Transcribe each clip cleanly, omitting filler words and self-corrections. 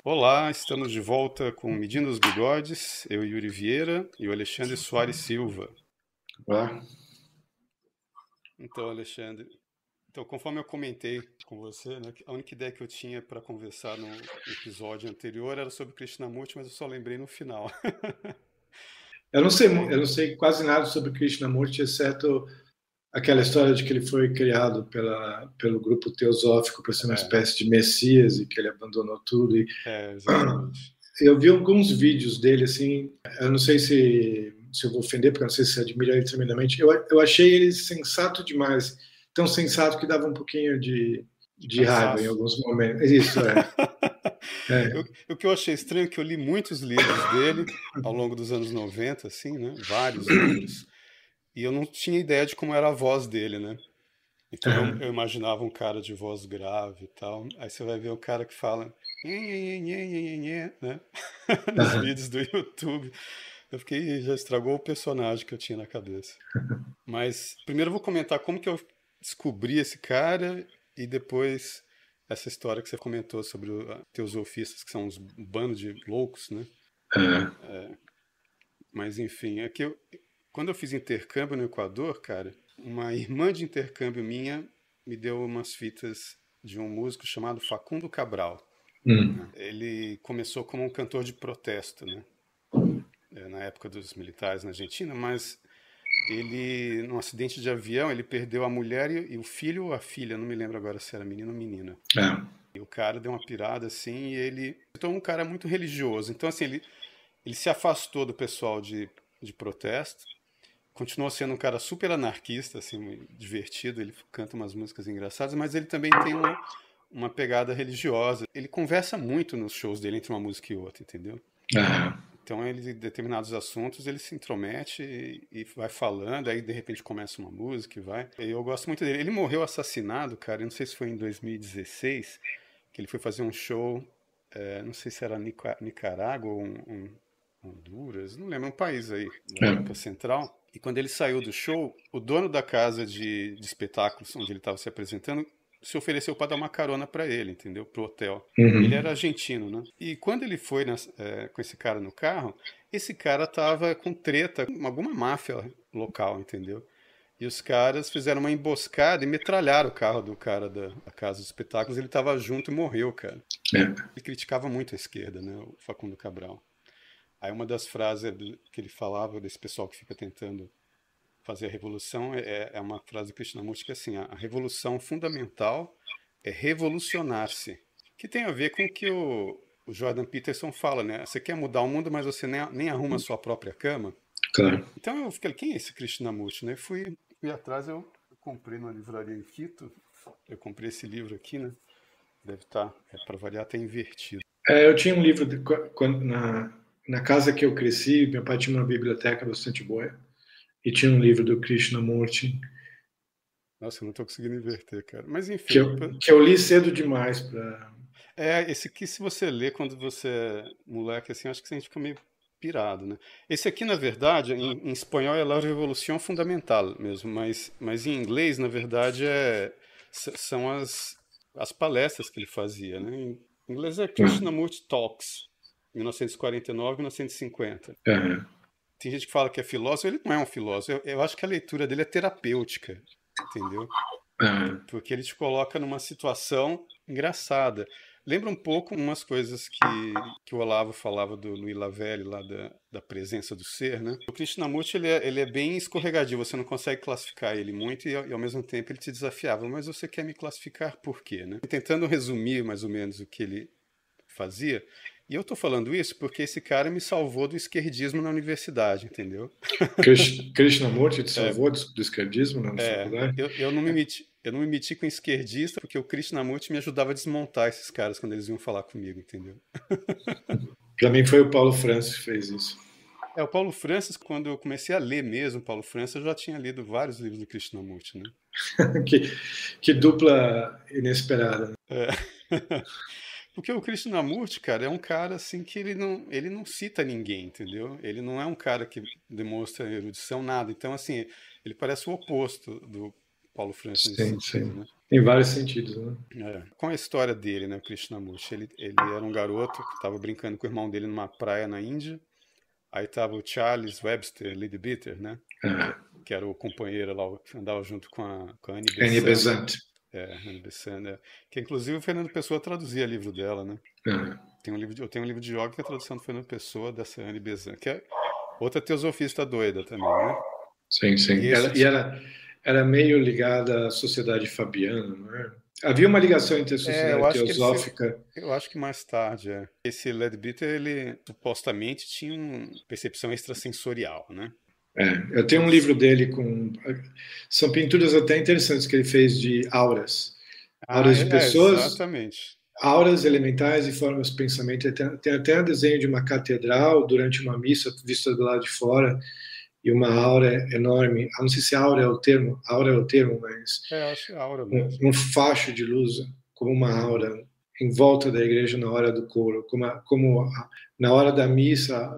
Olá, estamos de volta com Medindo os Bigodes, eu, Yuri Vieira, e o Alexandre Soares Silva. Olá. Então, Alexandre, conforme eu comentei com você, né, a única ideia que eu tinha para conversar no episódio anterior era sobre Krishnamurti, mas eu só lembrei no final. Eu não sei quase nada sobre Krishnamurti, exceto aquela história de que ele foi criado pelo grupo teosófico para ser uma espécie de messias e que ele abandonou tudo. Exatamente. Eu vi alguns vídeos dele, assim, eu não sei se eu vou ofender, porque eu não sei se você admira ele tremendamente. Eu achei ele sensato demais, tão sensato que dava um pouquinho de raiva em alguns momentos. Isso, O que eu achei estranho é que eu li muitos livros dele ao longo dos anos 90, assim, né? Vários livros. E eu não tinha ideia de como era a voz dele, né? Então eu imaginava um cara de voz grave e tal. Aí você vai ver o cara que fala né? Nos vídeos do YouTube. Eu fiquei, já estragou o personagem que eu tinha na cabeça. Mas primeiro eu vou comentar como que eu descobri esse cara e depois essa história que você comentou sobre os teosofistas, que são um bando de loucos, né? Mas enfim, quando eu fiz intercâmbio no Equador, cara, uma irmã de intercâmbio minha me deu umas fitas de um músico chamado Facundo Cabral. Ele começou como um cantor de protesto, né? Na época dos militares na Argentina, mas ele, num acidente de avião, ele perdeu a mulher e o filho ou a filha, não me lembro agora se era menino ou menina. E o cara deu uma pirada assim e ele então um cara muito religioso. Então assim, ele se afastou do pessoal de protesto, continuou sendo um cara super anarquista, assim, divertido, ele canta umas músicas engraçadas, mas ele também tem uma pegada religiosa. Ele conversa muito nos shows dele entre uma música e outra, entendeu? Então, ele, em determinados assuntos, ele se intromete e vai falando, aí de repente começa uma música e vai. E eu gosto muito dele. Ele morreu assassinado, cara, eu não sei se foi em 2016, que ele foi fazer um show, não sei se era Nicarágua ou Honduras, não lembro, um país aí da América Central. E quando ele saiu do show, o dono da casa de espetáculos onde ele estava se apresentando se ofereceu para dar uma carona para ele, entendeu? Pro hotel. Ele era argentino, né? E quando ele foi com esse cara no carro, esse cara tava com treta com alguma máfia local, entendeu? E os caras fizeram uma emboscada e metralharam o carro do cara da casa dos espetáculos. Ele tava junto e morreu, cara. Ele criticava muito a esquerda, né? O Facundo Cabral. Aí uma das frases que ele falava desse pessoal que fica tentando fazer a revolução é uma frase do Krishnamurti que é assim, a revolução fundamental é revolucionar-se, que tem a ver com o que o Jordan Peterson fala, né? Você quer mudar o mundo, mas você nem arruma a sua própria cama. Claro. Então eu fiquei, quem é esse Krishnamurti, né? Fui atrás, eu comprei numa livraria em Quito, eu comprei esse livro aqui, né? Deve estar, para variar, até invertido. Eu tinha um livro na casa que eu cresci, meu pai tinha uma biblioteca bastante boa, e tinha um livro do Krishnamurti. Nossa, eu não estou conseguindo inverter, cara. Mas enfim. Que eu li cedo demais para. Esse aqui, se você lê quando você é moleque, assim, acho que você fica meio pirado, né? Esse aqui, na verdade, em espanhol é La Revolución Fundamental mesmo, mas em inglês, na verdade, são as palestras que ele fazia, né? Em inglês é Krishnamurti Talks, 1949, 1950. Tem gente que fala que é filósofo, ele não é um filósofo. Eu acho que a leitura dele é terapêutica, entendeu? Porque ele te coloca numa situação engraçada. Lembra um pouco umas coisas que o Olavo falava do Louis Lavelle, lá da presença do ser, né? O Krishnamurti, ele é bem escorregadio, você não consegue classificar ele muito e ao mesmo tempo ele te desafiava. Mas você quer me classificar por quê, né? Tentando resumir mais ou menos o que ele fazia. E eu tô falando isso porque esse cara me salvou do esquerdismo na universidade, entendeu? Krishnamurti te salvou do esquerdismo na faculdade? Eu não me meti com esquerdista porque o Krishnamurti me ajudava a desmontar esses caras quando eles iam falar comigo, entendeu? Para mim foi o Paulo Francis que fez isso. O Paulo Francis, quando eu comecei a ler mesmo Paulo Francis, eu já tinha lido vários livros do Krishnamurti, né? que dupla inesperada. Né? É. Porque o Krishnamurti, cara, é um cara assim que ele não cita ninguém, entendeu? Ele não é um cara que demonstra erudição, nada. Então, assim, ele parece o oposto do Paulo Francis nesse Sim, sentido, sim. né? Em vários sentidos, né? Com a história dele, né, o Krishnamurti? Ele era um garoto que estava brincando com o irmão dele numa praia na Índia. Aí tava o Charles Webster Leadbeater, né? Que era o companheiro lá, que andava junto com a Annie Annie Besant. Besant. Annie Besant, que inclusive o Fernando Pessoa traduzia livro dela, né? Eu tenho um livro de yoga que é a tradução do Fernando Pessoa, dessa Annie Besant, que é outra teosofista doida também, né? Sim, sim. E Era meio ligada à sociedade fabiana, não é? Havia uma ligação entre a sociedade teosófica. Eu acho que mais tarde, Esse Leadbeater, ele supostamente tinha uma percepção extrasensorial, né? Eu tenho um livro dele são pinturas até interessantes que ele fez de auras. Auras de pessoas, exatamente. auras elementais e formas de pensamento. Tem até um desenho de uma catedral durante uma missa vista do lado de fora e uma aura enorme. Não sei se aura é o termo, mas Acho que é a aura mesmo. Um facho de luz, como uma aura em volta da igreja na hora do coro, como na hora da missa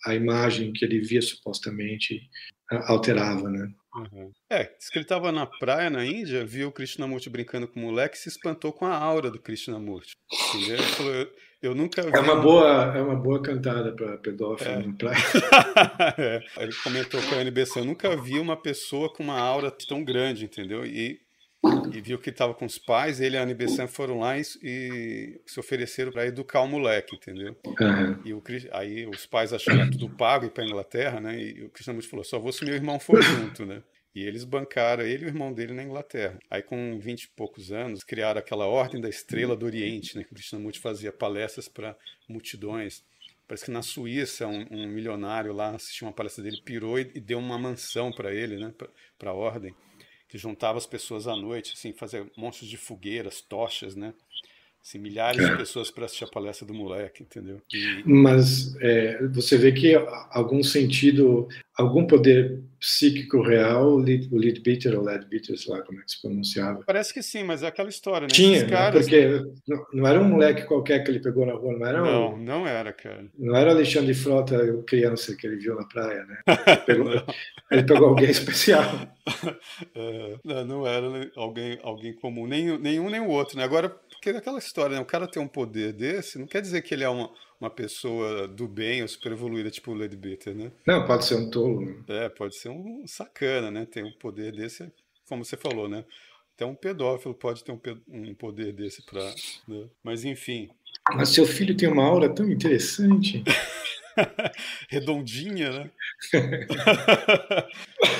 a imagem que ele via supostamente alterava, né? Diz que ele estava na praia na Índia, viu o Krishnamurti brincando com o moleque e se espantou com a aura do Krishnamurti. Entendeu? Ele falou, eu nunca vi... É uma boa cantada para pedófilo na praia. Ele comentou com a NBC, eu nunca vi uma pessoa com uma aura tão grande, entendeu? E viu que estava com os pais, ele e a Annie Besant foram lá e se ofereceram para educar o moleque, entendeu? Aí os pais acharam tudo pago e ir para Inglaterra, né? E o Krishnamurti falou, só vou se meu irmão for junto, né? E eles bancaram ele e o irmão dele na Inglaterra. Aí com 20 e poucos anos, criaram aquela Ordem da Estrela do Oriente, né? Que o Krishnamurti fazia palestras para multidões. Parece que na Suíça um milionário lá assistiu uma palestra dele, pirou e deu uma mansão para ele, né? Para a Ordem, que juntava as pessoas à noite, assim, fazia monstros de fogueiras, tochas, né? Assim, milhares de pessoas para assistir a palestra do moleque, entendeu? Mas você vê que algum sentido, algum poder psíquico real, o Leadbeater ou Leadbeater, sei lá como é que se pronunciava. Parece que sim, mas é aquela história, né? Tinha, caras... porque não era um moleque qualquer que ele pegou na rua, não era não era, cara. Não era Alexandre Frota, criança que ele viu na praia, né? Ele pegou alguém especial. Não era alguém comum, nem um nem o outro, né? Agora, porque é aquela história, né? O cara ter um poder desse, não quer dizer que ele é uma pessoa do bem ou super evoluída, tipo o Leadbeater, né? Não, pode ser um tolo. Né? Pode ser um sacana, né? Ter um poder desse, como você falou, né? Até um pedófilo pode ter um poder desse pra... Né? Mas, enfim... Mas seu filho tem uma aura tão interessante. Redondinha, né?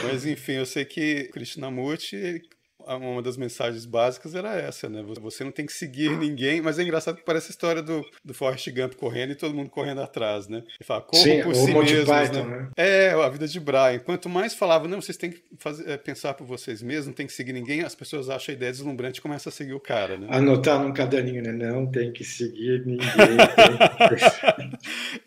Mas enfim, eu sei que Krishnamurti, uma das mensagens básicas era essa, né? Você não tem que seguir ninguém, mas é engraçado que parece a história do Forrest Gump correndo e todo mundo correndo atrás, né? Ele fala, corram por si mesmos, Python, né? A vida de Brian. Quanto mais falava, não, vocês têm que pensar por vocês mesmos, não tem que seguir ninguém, as pessoas acham a ideia deslumbrante e começam a seguir o cara, né? Anotar num caderninho, né? Não tem que seguir ninguém.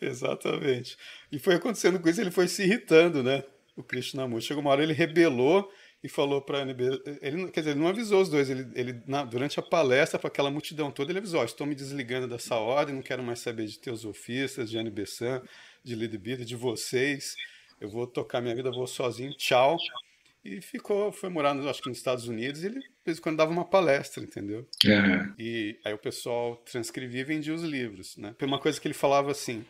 Exatamente. E foi acontecendo com isso, ele foi se irritando, né? O Krishnamurti. Chegou uma hora, ele rebelou e falou para a NB, quer dizer, ele não avisou os dois, durante a palestra para aquela multidão toda, ele avisou, estou me desligando dessa ordem, não quero mais saber de teosofistas, de Annie Besant, de Leadbeater, de vocês, eu vou tocar minha vida, vou sozinho, tchau. E foi morar, acho que nos Estados Unidos, e ele, de vez em quando, dava uma palestra, entendeu? E aí o pessoal transcrevia e vendia os livros, né? Foi uma coisa que ele falava assim,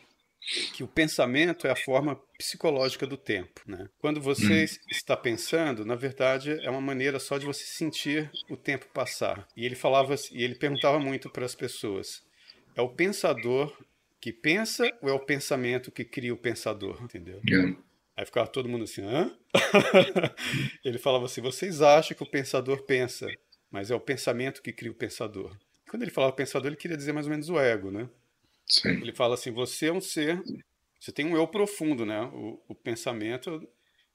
que o pensamento é a forma psicológica do tempo, né? Quando você está pensando, na verdade, é uma maneira só de você sentir o tempo passar. E ele perguntava muito para as pessoas: é o pensador que pensa ou é o pensamento que cria o pensador? Entendeu? Aí ficava todo mundo assim, hã? Ele falava assim, vocês acham que o pensador pensa, mas é o pensamento que cria o pensador. Quando ele falava pensador, ele queria dizer mais ou menos o ego, né? Sim. Ele fala assim, você é um ser, você tem um eu profundo, né? O pensamento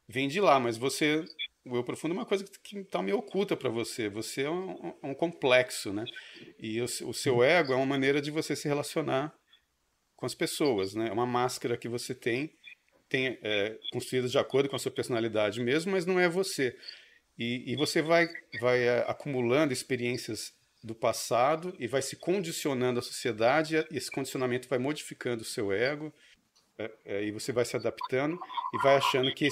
vem de lá, mas o eu profundo é uma coisa que está meio oculta para você. Você é um complexo, né? E o seu ego é uma maneira de você se relacionar com as pessoas, né? É uma máscara que você tem construídas de acordo com a sua personalidade mesmo, mas não é você. E você vai acumulando experiências do passado e vai se condicionando à sociedade, e esse condicionamento vai modificando o seu ego, e você vai se adaptando e vai achando que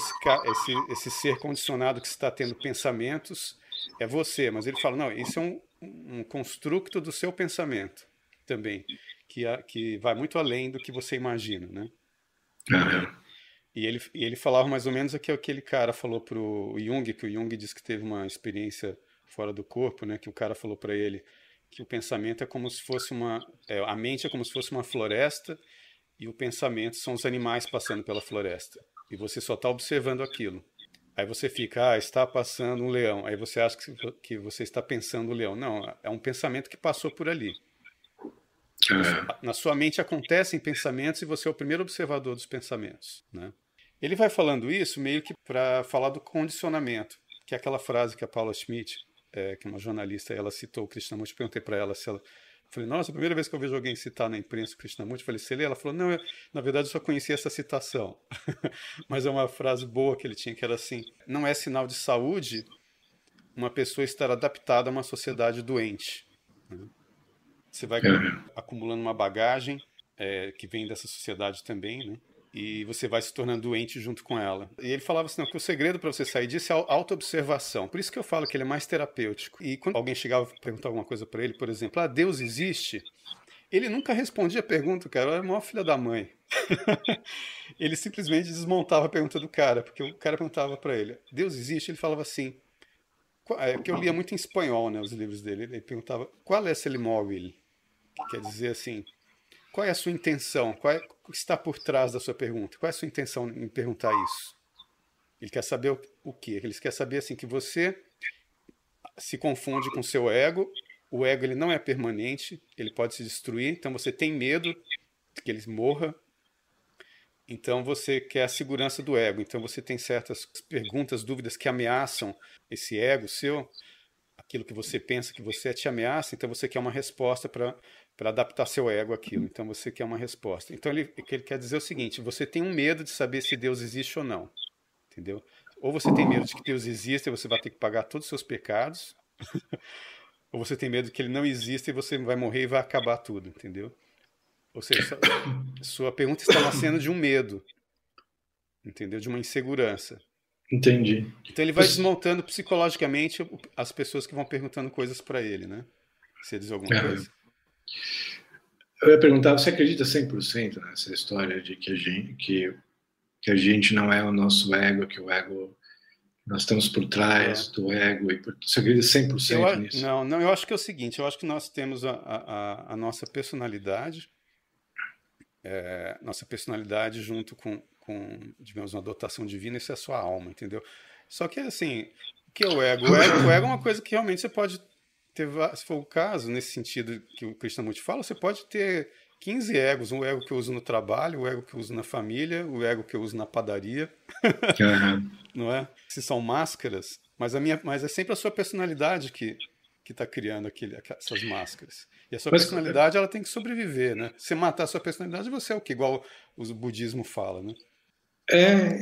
esse ser condicionado que está tendo pensamentos é você. Mas ele fala, não, isso é um construto do seu pensamento também, que vai muito além do que você imagina, né? E ele falava mais ou menos o que aquele cara falou pro Jung, que o Jung disse que teve uma experiência fora do corpo, né? Que o cara falou para ele que o pensamento é como se fosse a mente é como se fosse uma floresta e o pensamento são os animais passando pela floresta. E você só está observando aquilo. Aí você fica, está passando um leão. Aí você acha que você está pensando o leão. Não, é um pensamento que passou por ali. Na sua mente acontecem pensamentos e você é o primeiro observador dos pensamentos, né? Ele vai falando isso meio que para falar do condicionamento, que é aquela frase que a Paula Schmidt, que é uma jornalista, ela citou o Krishnamurti. Perguntei para ela se ela... Falei, nossa, a primeira vez que eu vejo alguém citar na imprensa o Krishnamurti, falei, você lê? Ela falou, não, na verdade eu só conhecia essa citação. Mas é uma frase boa que ele tinha, que era assim, não é sinal de saúde uma pessoa estar adaptada a uma sociedade doente, né? Você vai acumulando uma bagagem que vem dessa sociedade também, né? E você vai se tornando doente junto com ela. E ele falava assim, não, que o segredo para você sair disso é a autoobservação. Por isso que eu falo que ele é mais terapêutico. E quando alguém chegava e perguntava alguma coisa para ele, por exemplo, Deus existe? Ele nunca respondia a pergunta, cara, era a maior filha da mãe. Ele simplesmente desmontava a pergunta do cara, porque o cara perguntava para ele, Deus existe? Ele falava assim, porque eu lia muito em espanhol, né, os livros dele. Ele perguntava, qual é esse móvel? Que quer dizer assim, qual é a sua intenção? O que está por trás da sua pergunta? Qual é a sua intenção em perguntar isso? Ele quer saber o quê? Ele quer saber assim, que você se confunde com o seu ego. O ego ele não é permanente, ele pode se destruir, então você tem medo que ele morra. Então você quer a segurança do ego. Então você tem certas perguntas, dúvidas que ameaçam esse ego seu, aquilo que você pensa que você te ameaça, então você quer uma resposta para adaptar seu ego àquilo. Então você quer uma resposta. Então o que ele quer dizer é o seguinte, você tem um medo de saber se Deus existe ou não, entendeu? Ou você tem medo de que Deus exista e você vai ter que pagar todos os seus pecados, ou você tem medo de que ele não exista e você vai morrer e vai acabar tudo, entendeu? Ou seja, sua pergunta está nascendo de um medo, entendeu? De uma insegurança. Entendi. Então ele vai desmontando psicologicamente as pessoas que vão perguntando coisas para ele, né? Você diz alguma coisa? Eu ia perguntar, você acredita 100% nessa história de que a gente não é o nosso ego, que o ego, nós estamos por trás do ego, e você acredita 100% nisso? Não, eu acho que é o seguinte, eu acho que nós temos a nossa personalidade, junto com, digamos, uma dotação divina, isso é a sua alma, entendeu? Só que, assim, o que é o ego? O ego é uma coisa que realmente você pode ter, se for o caso, nesse sentido que o Krishnamurti fala, você pode ter 15 egos, um ego que eu uso no trabalho, o ego que eu uso na família, o ego que eu uso na padaria, não é? Se são máscaras, mas é sempre a sua personalidade que está criando essas máscaras. E a sua personalidade ela tem que sobreviver, né? Se matar a sua personalidade, você é o que? Igual o budismo fala, né?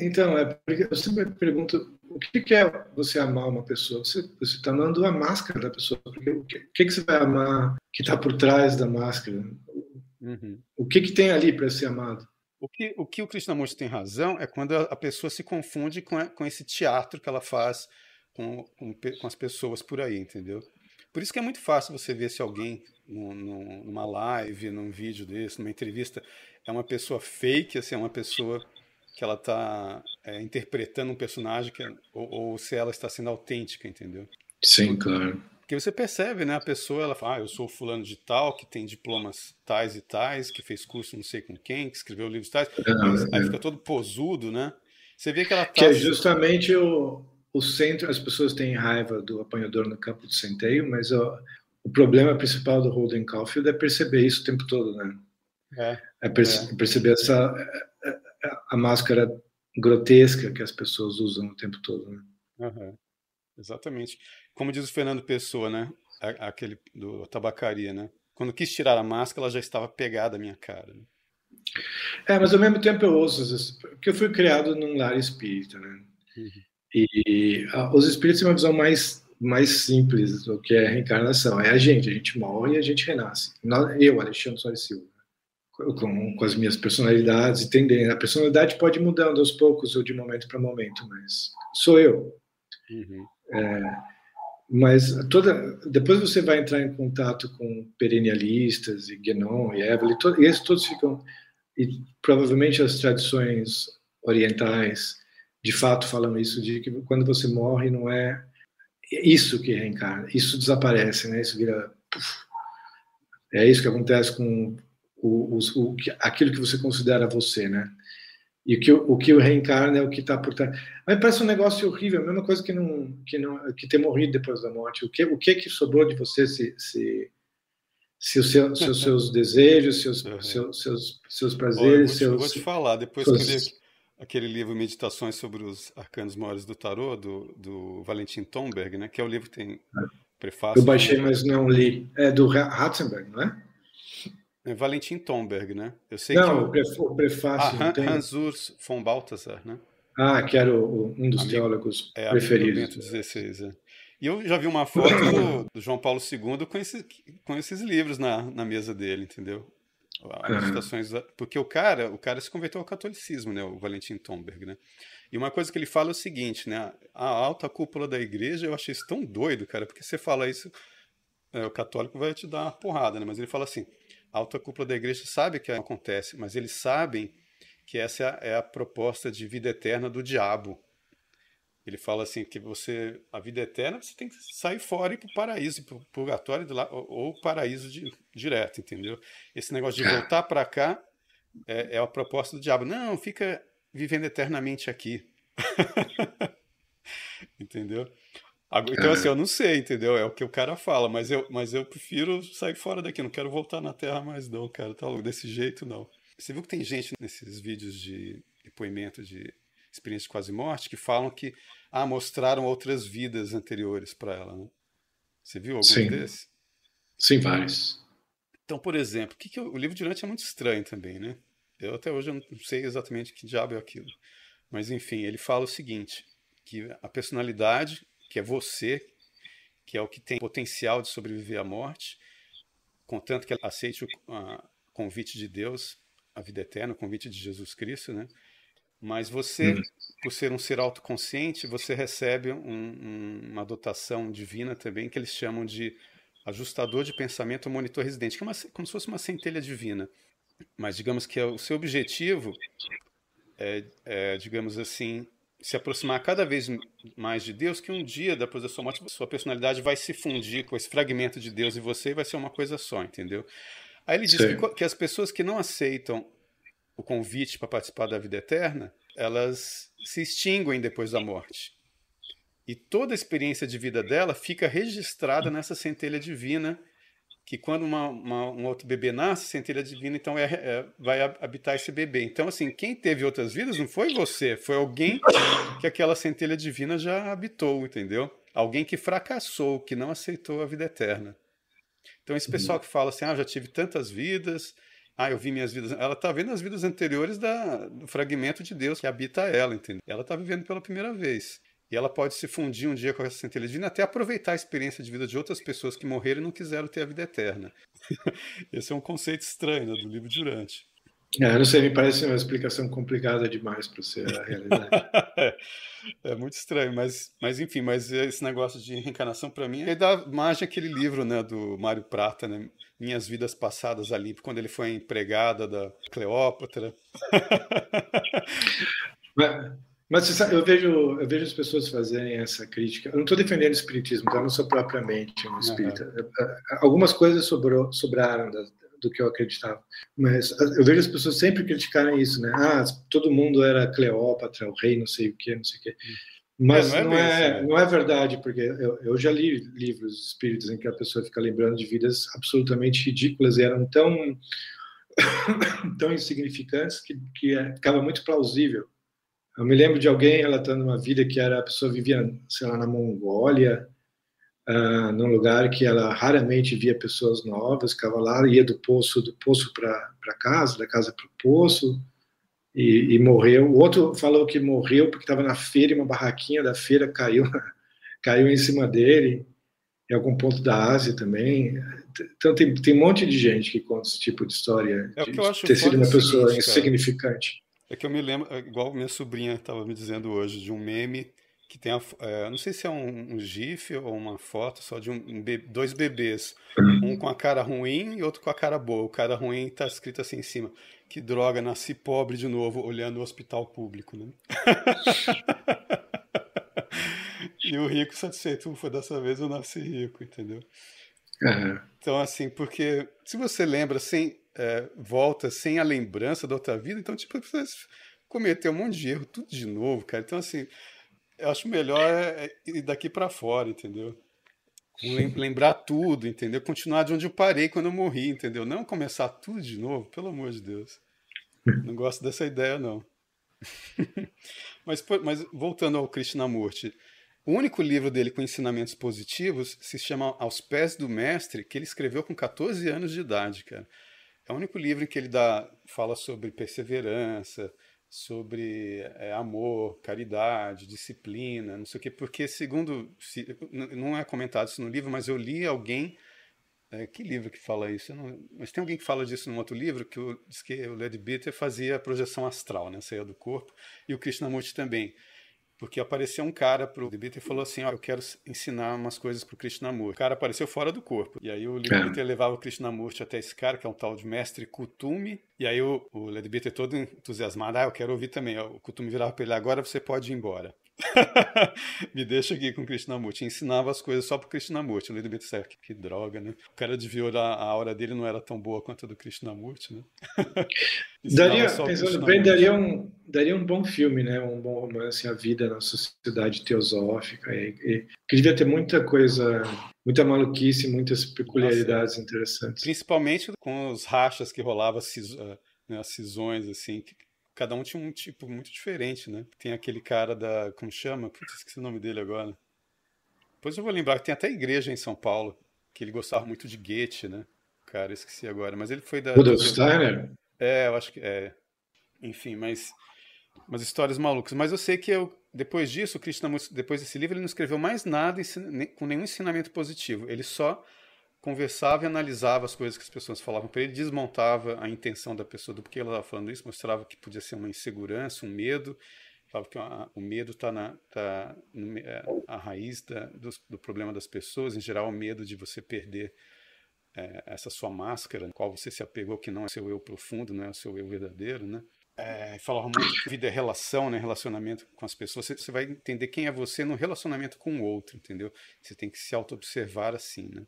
Então, porque eu sempre pergunto, o que é você amar uma pessoa? Você está amando a máscara da pessoa. Porque o que você vai amar que está por trás da máscara? Uhum. O que tem ali para ser amado? O que o Krishnamurti tem razão é quando a pessoa se confunde com esse teatro que ela faz com as pessoas por aí, entendeu? Por isso que é muito fácil você ver se alguém numa live, num vídeo desse, numa entrevista, é uma pessoa fake, assim, é uma pessoa que ela está interpretando um personagem ou se ela está sendo autêntica, entendeu? Sim, claro. Porque você percebe, né? A pessoa, ela fala, eu sou fulano de tal, que tem diplomas tais e tais, que fez curso não sei com quem, que escreveu livros tais. Aí fica todo posudo, né? Você vê que ela tá... Que é justamente o centro, as pessoas têm raiva do apanhador no campo de centeio, mas o problema principal do Holden Caulfield é perceber isso o tempo todo, né? Perceber a máscara grotesca que as pessoas usam o tempo todo, né? Uhum. Exatamente. Como diz o Fernando Pessoa, né? Aquele do Tabacaria, né? Quando quis tirar a máscara, ela já estava pegada à minha cara. Né? Mas ao mesmo tempo eu ouço, porque eu fui criado num lar espírita, né? Uhum. E os espíritos têm uma visão mais simples do que é a reencarnação. É a gente morre e a gente renasce. Eu, Alexandre Soares Silva, com as minhas personalidades e tendências. A personalidade pode ir mudando aos poucos ou de momento para momento, mas sou eu. Uhum. Mas depois você vai entrar em contato com perennialistas e Guénon e Evelyn, e esses todos ficam, e provavelmente as tradições orientais de fato falam isso, de que quando você morre não é isso que reencarna, isso desaparece, né? Isso vira, é isso que acontece com aquilo que você considera você, né? E o que reencarna é o que está por trás. Mas parece um negócio horrível, a mesma coisa que ter morrido depois da morte. O que sobrou de você se seus desejos, seus prazeres, eu vou te falar, depois que eu li suas... aquele livro Meditações sobre os Arcanos Maiores do Tarô, do Valentin Tomberg, né, que é o livro que tem Eu prefácio baixei, do... mas não li. É do Ratzenberg, não é? É Valentin Tomberg, né? Eu sei que Não, o prefácio, não tem? Hans Urs von Balthasar, né? Que era um dos Amigo, teólogos amigo do preferidos. Bento XVI. É. E eu já vi uma foto do João Paulo II com esses livros na mesa dele, entendeu? Meditações, porque o cara se converteu ao catolicismo, né, o Valentin Tomberg, né? E uma coisa que ele fala é o seguinte, né, a alta cúpula da igreja, eu achei isso tão doido, cara, porque você fala isso, o católico vai te dar uma porrada, né? Mas ele fala assim, a alta cúpula da igreja sabe que acontece, mas eles sabem que essa é a proposta de vida eterna do diabo. Ele fala assim que a vida eterna, você tem que sair fora e ir para o paraíso, para o purgatório ou o paraíso direto, entendeu? Esse negócio de voltar para cá é a proposta do diabo. Não, fica vivendo eternamente aqui. Entendeu? Então, assim, eu não sei, entendeu? É o que o cara fala, mas eu prefiro sair fora daqui, não quero voltar na Terra mais não, cara, tá louco, desse jeito não. Você viu que tem gente nesses vídeos de depoimento de experiência de quase morte que falam que mostraram outras vidas anteriores para ela, né? Você viu alguns Sim, desses? sim, vários. Então, por exemplo, o livro de Durante é muito estranho também, né? Eu até hoje eu não sei exatamente que diabo é aquilo. Mas enfim, ele fala o seguinte, que a personalidade, que é você, que é o que tem potencial de sobreviver à morte, contanto que ela aceite o convite de Deus, a vida eterna, o convite de Jesus Cristo, né? Mas você, por ser um ser autoconsciente, você recebe uma dotação divina também, que eles chamam de ajustador de pensamento ou monitor residente, que é como se fosse uma centelha divina. Mas digamos que o seu objetivo digamos assim, se aproximar cada vez mais de Deus, que um dia, depois da sua morte, sua personalidade vai se fundir com esse fragmento de Deus e você vai ser uma coisa só, entendeu? Aí ele diz que as pessoas que não aceitam o convite para participar da vida eterna, elas se extinguem depois da morte. E toda a experiência de vida dela fica registrada nessa centelha divina, que quando um outro bebê nasce, centelha divina, então vai habitar esse bebê. Então, assim, quem teve outras vidas não foi você, foi alguém que aquela centelha divina já habitou, entendeu? Alguém que fracassou, que não aceitou a vida eterna. Então, esse pessoal que fala assim, já tive tantas vidas, eu vi minhas vidas. Ela está vendo as vidas anteriores do fragmento de Deus que habita ela, entendeu? Ela está vivendo pela primeira vez. E ela pode se fundir um dia com essa centelha divina, até aproveitar a experiência de vida de outras pessoas que morreram e não quiseram ter a vida eterna. Esse é um conceito estranho, né, do livro de Durante. Não sei, me parece uma explicação complicada demais para ser a realidade. É muito estranho, mas enfim, mas esse negócio de reencarnação para mim é da margem aquele livro, né, do Mário Prata, né, Minhas Vidas Passadas ali, quando ele foi a empregada da Cleópatra. Mas você sabe, eu vejo as pessoas fazerem essa crítica. Eu não estou defendendo o espiritismo, tá? Eu não sou propriamente um espírita. Algumas coisas sobraram do que eu acreditava, mas eu vejo as pessoas sempre criticarem isso, né? Todo mundo era Cleópatra, o rei, não sei o que, não sei o que. Mas não é verdade, porque eu já li livros espíritas em que a pessoa fica lembrando de vidas absolutamente ridículas e eram tão insignificantes que ficava muito plausível. Eu me lembro de alguém relatando uma vida que a pessoa vivia, sei lá, na Mongólia, num lugar que ela raramente via pessoas novas, ficava lá, ia do poço para casa, da casa para o poço, e morreu. O outro falou que morreu porque estava na feira e uma barraquinha da feira caiu, caiu em cima dele, em algum ponto da Ásia também. Então tem um monte de gente que conta esse tipo de história, É o que de eu acho ter sido foda é o uma pessoa seguinte, cara. insignificante. É que eu me lembro, igual minha sobrinha estava me dizendo hoje, de um meme que tem não sei se é um GIF ou uma foto só de dois bebês. Um com a cara ruim e outro com a cara boa. O cara ruim tá escrito assim em cima: que droga, nasci pobre de novo, olhando o hospital público, né? E o rico satisfeito, ufa, dessa vez eu nasci rico, entendeu? Uhum. Então, assim, porque se você lembra sem volta, sem a lembrança da outra vida, então, tipo, você cometeu um monte de erro, tudo de novo, cara. Então, assim, eu acho melhor ir daqui pra fora, entendeu? Lembrar tudo, entendeu? Continuar de onde eu parei quando eu morri, entendeu? Não começar tudo de novo, pelo amor de Deus. Não gosto dessa ideia, não. Mas voltando ao Krishnamurti, o único livro dele com ensinamentos positivos se chama Aos Pés do Mestre, que ele escreveu com 14 anos de idade, cara. É o único livro em que ele fala sobre perseverança, sobre amor, caridade, disciplina, não sei o quê, porque não é comentado isso no livro, mas eu li alguém, que livro que fala isso? Mas tem alguém que fala disso num outro livro, diz que o Leadbeater fazia projeção astral, né, saía do corpo, e o Krishnamurti também. Porque apareceu um cara pro Leadbeater e falou assim, ó, eu quero ensinar umas coisas pro Krishnamurti. O cara apareceu fora do corpo. E aí o É. Leadbeater levava o Krishnamurti até esse cara, que é um tal de mestre Kutumi. E aí o Leadbeater todo entusiasmado, eu quero ouvir também. O Kutumi virava pra ele, agora você pode ir embora. Me deixa aqui com o Krishnamurti. Ensinava as coisas só pro Krishnamurti. O Leadbeater disse, que droga, né? O cara devia olhar, a aura dele não era tão boa quanto a do Krishnamurti, né? Ensinava Daria, só o pensando bem, Krishnamurti. daria um bom filme, né? Um bom romance, a vida na sociedade teosófica, que devia ter muita coisa, muita maluquice, muitas Nossa, peculiaridades interessantes. principalmente com os rachas que rolava, né, as cisões, assim, que cada um tinha um tipo muito diferente, né? Tem aquele cara como chama? Putz, esqueci o nome dele agora. Depois eu vou lembrar, tem até igreja em São Paulo, que ele gostava muito de Goethe, né? Cara, esqueci agora, mas ele foi Rudolf Steiner? eu acho que enfim, mas umas histórias malucas. Mas eu sei que depois disso, o Krishnamurti, depois desse livro, ele não escreveu mais nada com nenhum ensinamento positivo. Ele só conversava e analisava as coisas que as pessoas falavam para ele, desmontava a intenção da pessoa do porquê ela estava falando isso, mostrava que podia ser uma insegurança, um medo, falava que o medo está a raiz do problema das pessoas, em geral, o medo de você perder essa sua máscara, na qual você se apegou, que não é seu eu profundo, não é o seu eu verdadeiro, né? Falava muito que vida é relação, né? Relacionamento com as pessoas. Você vai entender quem é você no relacionamento com o outro, entendeu? Você tem que se auto-observar assim, né?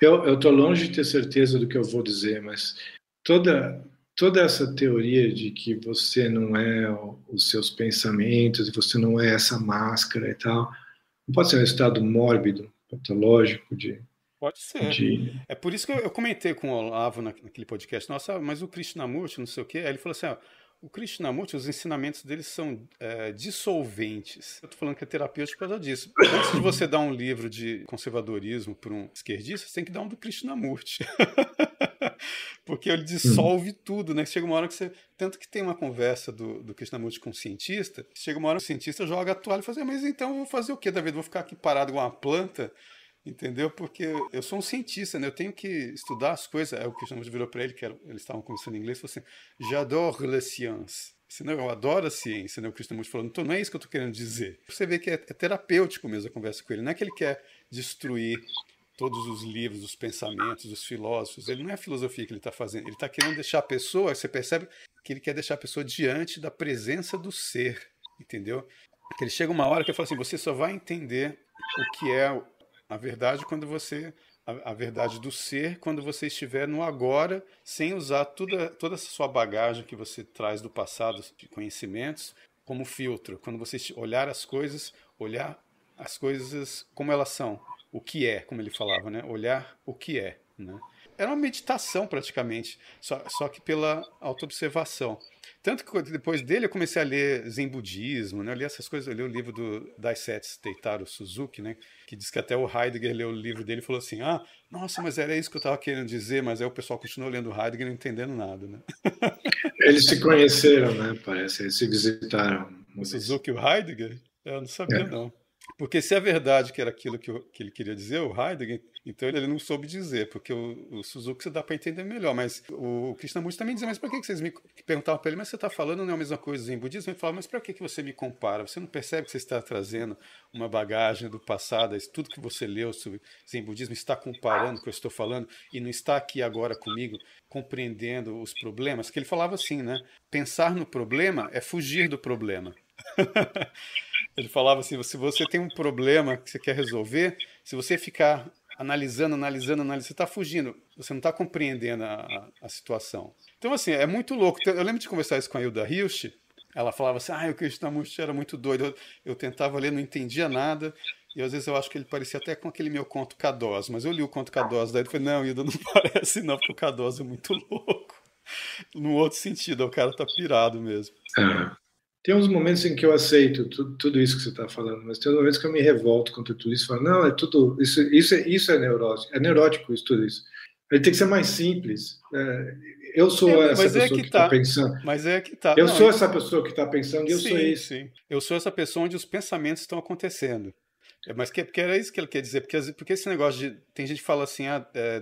Eu estou longe de ter certeza do que eu vou dizer, mas toda, toda essa teoria de que você não é os seus pensamentos, e você não é essa máscara e tal, não pode ser um estado mórbido, patológico Pode ser. de... É por isso que eu comentei com o Olavo naquele podcast, nossa, mas o Krishnamurti, não sei o quê, aí ele falou assim, o Krishnamurti, os ensinamentos dele são dissolventes. Eu tô falando que é terapêutico por causa disso. Antes de você dar um livro de conservadorismo para um esquerdista, você tem que dar um do Krishnamurti. Porque ele dissolve tudo, né? Chega uma hora que você... Tanto que tem uma conversa do Krishnamurti com um cientista, chega uma hora que o cientista joga a toalha e fala assim, mas então eu vou fazer o quê, David? Vou ficar aqui parado igual uma planta? Entendeu? Porque eu sou um cientista, né? Eu tenho que estudar as coisas. Aí o Krishnamurti virou para ele, eles estavam conversando em inglês, falou assim: J'adore la science. Senão, eu adoro a ciência, né? O Krishnamurti falou: não é isso que eu estou querendo dizer. Você vê que é terapêutico mesmo a conversa com ele. Não é que ele quer destruir todos os livros, os pensamentos, os filósofos. Ele não é a filosofia que ele está fazendo. Ele está querendo deixar a pessoa, você percebe que ele quer deixar a pessoa diante da presença do ser. Entendeu? Que ele chega uma hora que ele fala assim: você só vai entender o que é a verdade a verdade do ser quando você estiver no agora, sem usar toda essa sua bagagem que você traz do passado de conhecimentos como filtro. Quando você olhar as coisas como elas são, o que é, como ele falava, né? Olhar o que é, né? era uma meditação praticamente, só que pela autoobservação. Tanto que depois dele eu comecei a ler Zen budismo, né? Eu li essas coisas, eu li o livro do Daisetsu Teitaro Suzuki, né? Que diz que até o Heidegger leu o livro dele e falou assim, nossa, mas era isso que eu estava querendo dizer, mas aí o pessoal continuou lendo Heidegger e não entendendo nada, né? Eles se conheceram, né? Parece, eles se visitaram. O Suzuki e o Heidegger? Eu não sabia, não. Porque se é verdade que era aquilo que ele queria dizer, o Heidegger, então ele não soube dizer, porque o Suzuki você dá para entender melhor, mas o Krishnamurti também dizia, mas por que vocês me perguntavam para ele, mas você está falando não é a mesma coisa em budismo? Ele falava, mas para que você me compara? Você não percebe que você está trazendo uma bagagem do passado, tudo que você leu sobre Zen budismo está comparando com o que eu estou falando e não está aqui agora comigo compreendendo os problemas? Que ele falava assim, né? Pensar no problema é fugir do problema. Ele falava assim, se você tem um problema que você quer resolver, se você ficar analisando, você está fugindo, você não está compreendendo a situação. Então, assim, é muito louco. Eu lembro de conversar isso com a Hilda Hilst, ela falava assim, o Krishnamurti era muito doido, eu tentava ler, não entendia nada, e às vezes eu acho que ele parecia até com aquele meu conto K2, mas eu li o conto K2, daí ele falou, não, Hilda, não parece não, porque o K2 é muito louco. No outro sentido, o cara tá pirado mesmo. Tem uns momentos em que eu aceito tudo isso que você está falando, mas tem uns momentos que eu me revolto contra tudo isso. Falo, não, é tudo isso é neurótico, é neurótico isso, tudo isso. Ele tem que ser mais simples. Eu sou essa pessoa que está pensando. Mas é que tá. Eu sou essa pessoa que está pensando e eu sou isso. Sim. Eu sou essa pessoa onde os pensamentos estão acontecendo. Mas porque era isso que ele quer dizer. Porque esse negócio de... Tem gente que fala assim,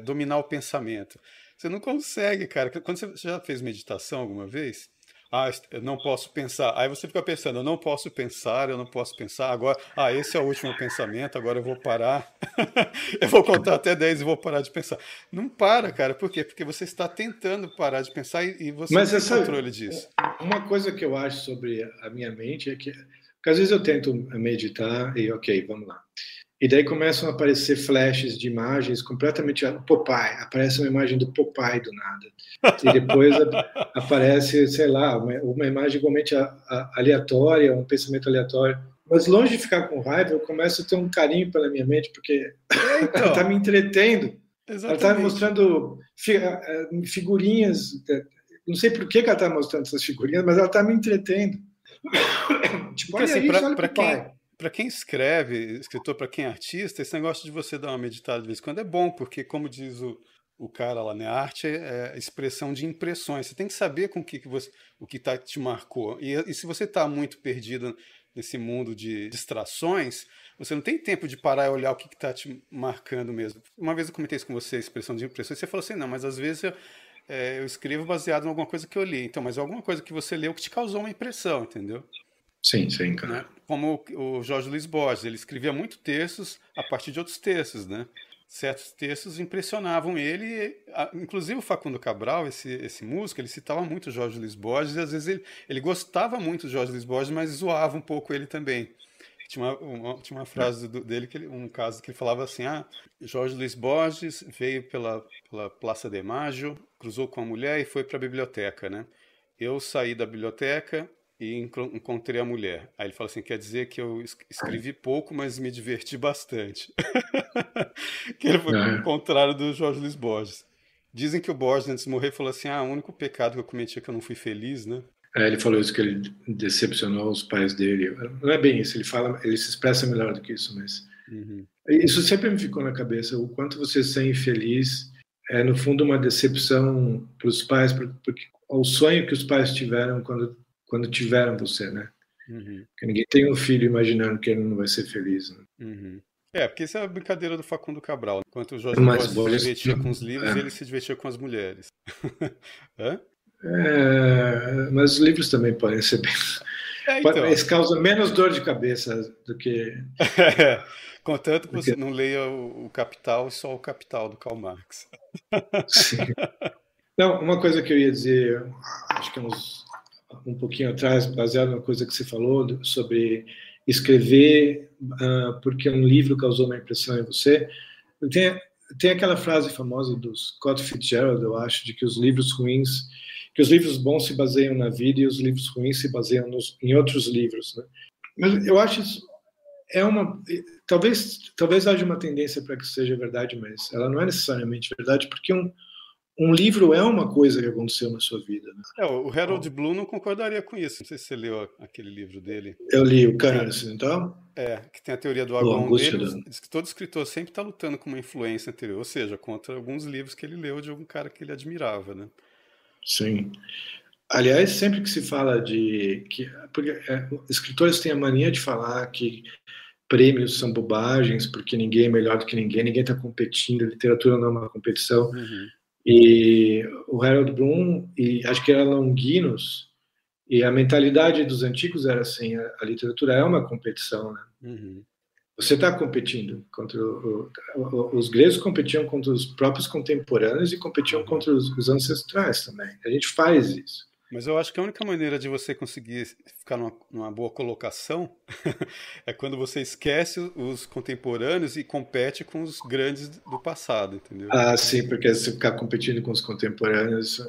dominar o pensamento. Você não consegue, cara. Quando você já fez meditação alguma vez... eu não posso pensar. Aí você fica pensando, eu não posso pensar. Agora, esse é o último pensamento, agora eu vou parar. Eu vou contar até 10 e vou parar de pensar. Não para, cara. Por quê? Porque você está tentando parar de pensar e você não tem controle disso. Uma coisa que eu acho sobre a minha mente é que às vezes eu tento meditar e ok, vamos lá. E daí começam a aparecer flashes de imagens completamente... Popeye, aparece uma imagem do Popeye do nada. E depois aparece, sei lá, uma imagem igualmente aleatória, um pensamento aleatório. Mas longe de ficar com raiva, eu começo a ter um carinho pela minha mente, porque ela está me entretendo. Exatamente. Ela está me mostrando figurinhas. Não sei por que ela está mostrando essas figurinhas, mas ela está me entretendo. Tipo, olha assim, para quem escreve, escritor, para quem é artista, esse negócio de você dar uma meditada de vez em quando é bom, porque, como diz o cara lá, né, a arte é expressão de impressões. Você tem que saber com o que te marcou. E se você está muito perdido nesse mundo de distrações, você não tem tempo de parar e olhar o que está te marcando mesmo. Uma vez eu comentei isso com você, expressão de impressões, você falou assim, não, mas às vezes eu escrevo baseado em alguma coisa que eu li. Então, mas alguma coisa que você leu que te causou uma impressão, entendeu? Sim, claro. Né? Como o Jorge Luiz Borges, ele escrevia muitos textos a partir de outros textos, né? Certos textos impressionavam ele, inclusive o Facundo Cabral, esse músico, ele citava muito o Jorge Luiz Borges, e às vezes ele gostava muito do Jorge Luiz Borges, mas zoava um pouco ele também. Tinha uma frase dele, um caso que ele falava assim, Jorge Luiz Borges veio pela Praça de Maio, cruzou com a mulher e foi para a biblioteca, né? Eu saí da biblioteca e encontrei a mulher. Aí ele fala assim, quer dizer que eu escrevi pouco, mas me diverti bastante. Que ele foi o contrário do Jorge Luiz Borges. Dizem que o Borges, antes de morrer, falou assim, o único pecado que eu cometi é que eu não fui feliz, né? Ele falou isso, que ele decepcionou os pais dele. Não é bem isso, ele se expressa melhor do que isso, mas... Isso sempre me ficou na cabeça, o quanto você ser infeliz é, no fundo, uma decepção para os pais, porque o sonho que os pais tiveram quando tiveram você, né? Porque ninguém tem um filho imaginando que ele não vai ser feliz, né? Porque isso é a brincadeira do Facundo Cabral. Enquanto o Jorge Borges se divertia com os livros, ele se divertia com as mulheres. Mas os livros também podem ser bem... Então. Eles causam menos dor de cabeça do que... Contanto que você não leia o Capital, só o Capital do Karl Marx. Sim. Não, uma coisa que eu ia dizer, acho que um pouquinho atrás, baseado na coisa que você falou sobre escrever porque um livro causou uma impressão em você, tem aquela frase famosa do Scott Fitzgerald, eu acho, de que os livros bons se baseiam na vida e os livros ruins se baseiam em outros livros, né? Mas eu acho isso é uma... Talvez haja uma tendência para que isso seja verdade, mas ela não é necessariamente verdade, porque um livro é uma coisa que aconteceu na sua vida, né? O Harold Bloom não concordaria com isso. Não sei se você leu aquele livro dele. Eu li o Câmara Ocidental. Que tem a teoria do Ou agão Angústia dele. Diz que todo escritor sempre está lutando com uma influência anterior, ou seja, contra alguns livros que ele leu de algum cara que ele admirava, né? Sim. Aliás, sempre que se fala porque escritores têm a mania de falar que prêmios são bobagens, porque ninguém é melhor do que ninguém está competindo, literatura não é uma competição. Uhum. E o Harold Bloom, e acho que era Longinos, e a mentalidade dos antigos era assim: a literatura é uma competição, né? Uhum. Você está competindo contra os gregos competiam contra os próprios contemporâneos e competiam contra os ancestrais também. A gente faz isso. Mas eu acho que a única maneira de você conseguir ficar numa boa colocação é quando você esquece os contemporâneos e compete com os grandes do passado, entendeu? Ah, sim, porque se ficar competindo com os contemporâneos,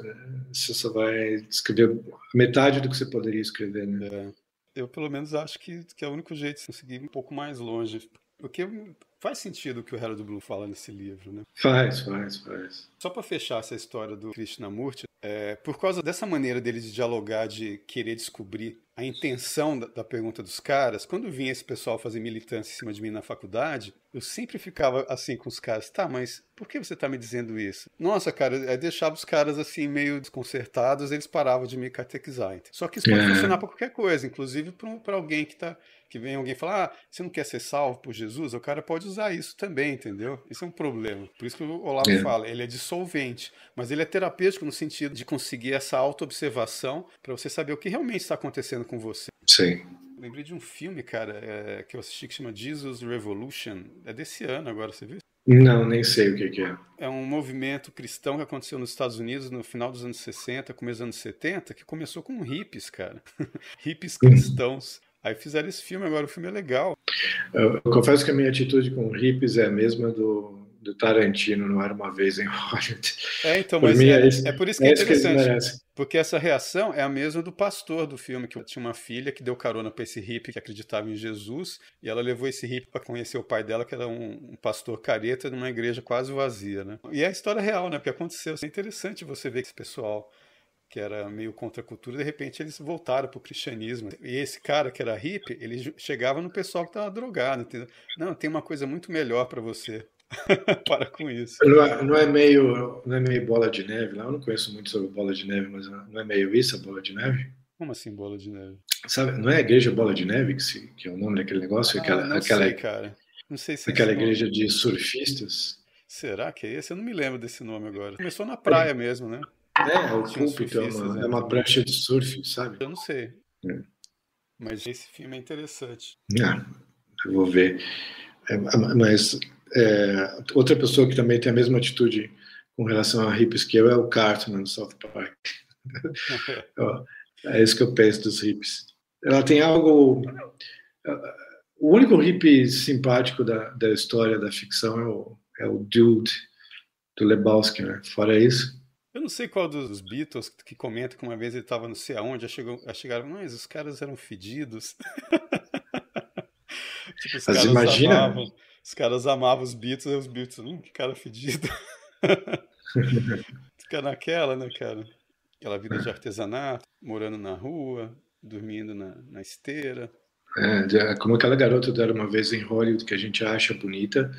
você só vai escrever metade do que você poderia escrever, né? Eu, pelo menos, acho que é o único jeito de conseguir ir um pouco mais longe. Porque faz sentido o que o Harold Bloom fala nesse livro, né? Faz. Só para fechar essa história do Krishnamurti, por causa dessa maneira dele de dialogar, de querer descobrir a intenção da pergunta dos caras, quando vinha esse pessoal fazer militância em cima de mim na faculdade, eu sempre ficava assim com os caras: tá, mas por que você tá me dizendo isso? Nossa, cara, deixava os caras assim meio desconcertados, eles paravam de me catequizar. Entendeu? Só que isso pode funcionar para qualquer coisa, inclusive para alguém que vem alguém falar: ah, você não quer ser salvo por Jesus? O cara pode usar isso também, entendeu? Isso é um problema. Por isso que o Olavo fala, ele é dissolvente, mas ele é terapêutico no sentido de conseguir essa autoobservação para você saber o que realmente está acontecendo com você. Sim. Lembrei de um filme, cara, que eu assisti que chama Jesus Revolution. É desse ano agora, você viu? Não, nem sei o que é. É um movimento cristão que aconteceu nos Estados Unidos no final dos anos 60, começo dos anos 70, que começou com hippies, cara. Hippies cristãos. Aí fizeram esse filme, agora o filme é legal. Eu confesso que a minha atitude com hippies é a mesma do Tarantino, Não Era Uma Vez em Hollywood. Então, mas é por isso que é interessante. Porque essa reação é a mesma do pastor do filme, que tinha uma filha que deu carona para esse hippie que acreditava em Jesus, e ela levou esse hippie para conhecer o pai dela, que era um pastor careta numa igreja quase vazia, né? E é a história real, né? Porque aconteceu. É interessante você ver que esse pessoal que era meio contra a cultura, de repente eles voltaram para o cristianismo. E esse cara que era hippie, ele chegava no pessoal que estava drogado, entendeu? Não, tem uma coisa muito melhor para você. Para com isso. Não é meio bola de neve lá? Eu não conheço muito sobre bola de neve, mas não é meio isso a bola de neve? Como assim bola de neve? Sabe, não é a igreja bola de neve que é o nome daquele negócio? Não sei, cara. Não sei se aquela igreja de surfistas. Será que é esse? Eu não me lembro desse nome agora. Começou na praia mesmo, né? O púlpito é uma prancha de surf, sabe? Eu não sei. Mas esse filme é interessante. Eu vou ver. Mas outra pessoa que também tem a mesma atitude com relação a hippies que eu é o Cartman do South Park. É isso que eu penso dos hippies. Ela tem algo... O único hippie simpático da história da ficção é o Dude, do Lebowski, né? Fora isso... Eu não sei qual dos Beatles que comenta que uma vez ele estava não sei aonde, chegaram, mas os caras eram fedidos. Tipo, os caras amavam os Beatles, e os Beatles, que cara fedido. Fica naquela, né, cara? Aquela vida de artesanato, morando na rua, dormindo na esteira. Como aquela garota do Era Uma Vez em Hollywood que a gente acha bonita,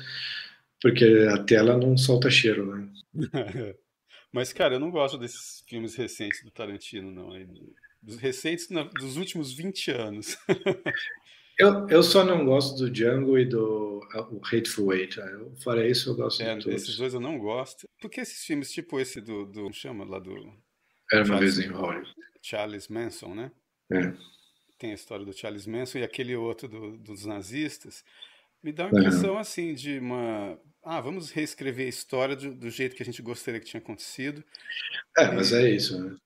porque a tela não solta cheiro, né? Mas, cara, eu não gosto desses filmes recentes do Tarantino, não. Dos recentes, dos últimos 20 anos. Eu só não gosto do Django e do o Hateful Eight. Fora isso, eu gosto de todos. Esses dois eu não gosto. Porque esses filmes, tipo esse como chama lá do... Era Uma Vez em Hollywood. Charles Manson, né? Tem a história do Charles Manson e aquele outro dos nazistas. Me dá uma impressão, assim, de uma... vamos reescrever a história do jeito que a gente gostaria que tinha acontecido. Mas é isso, né?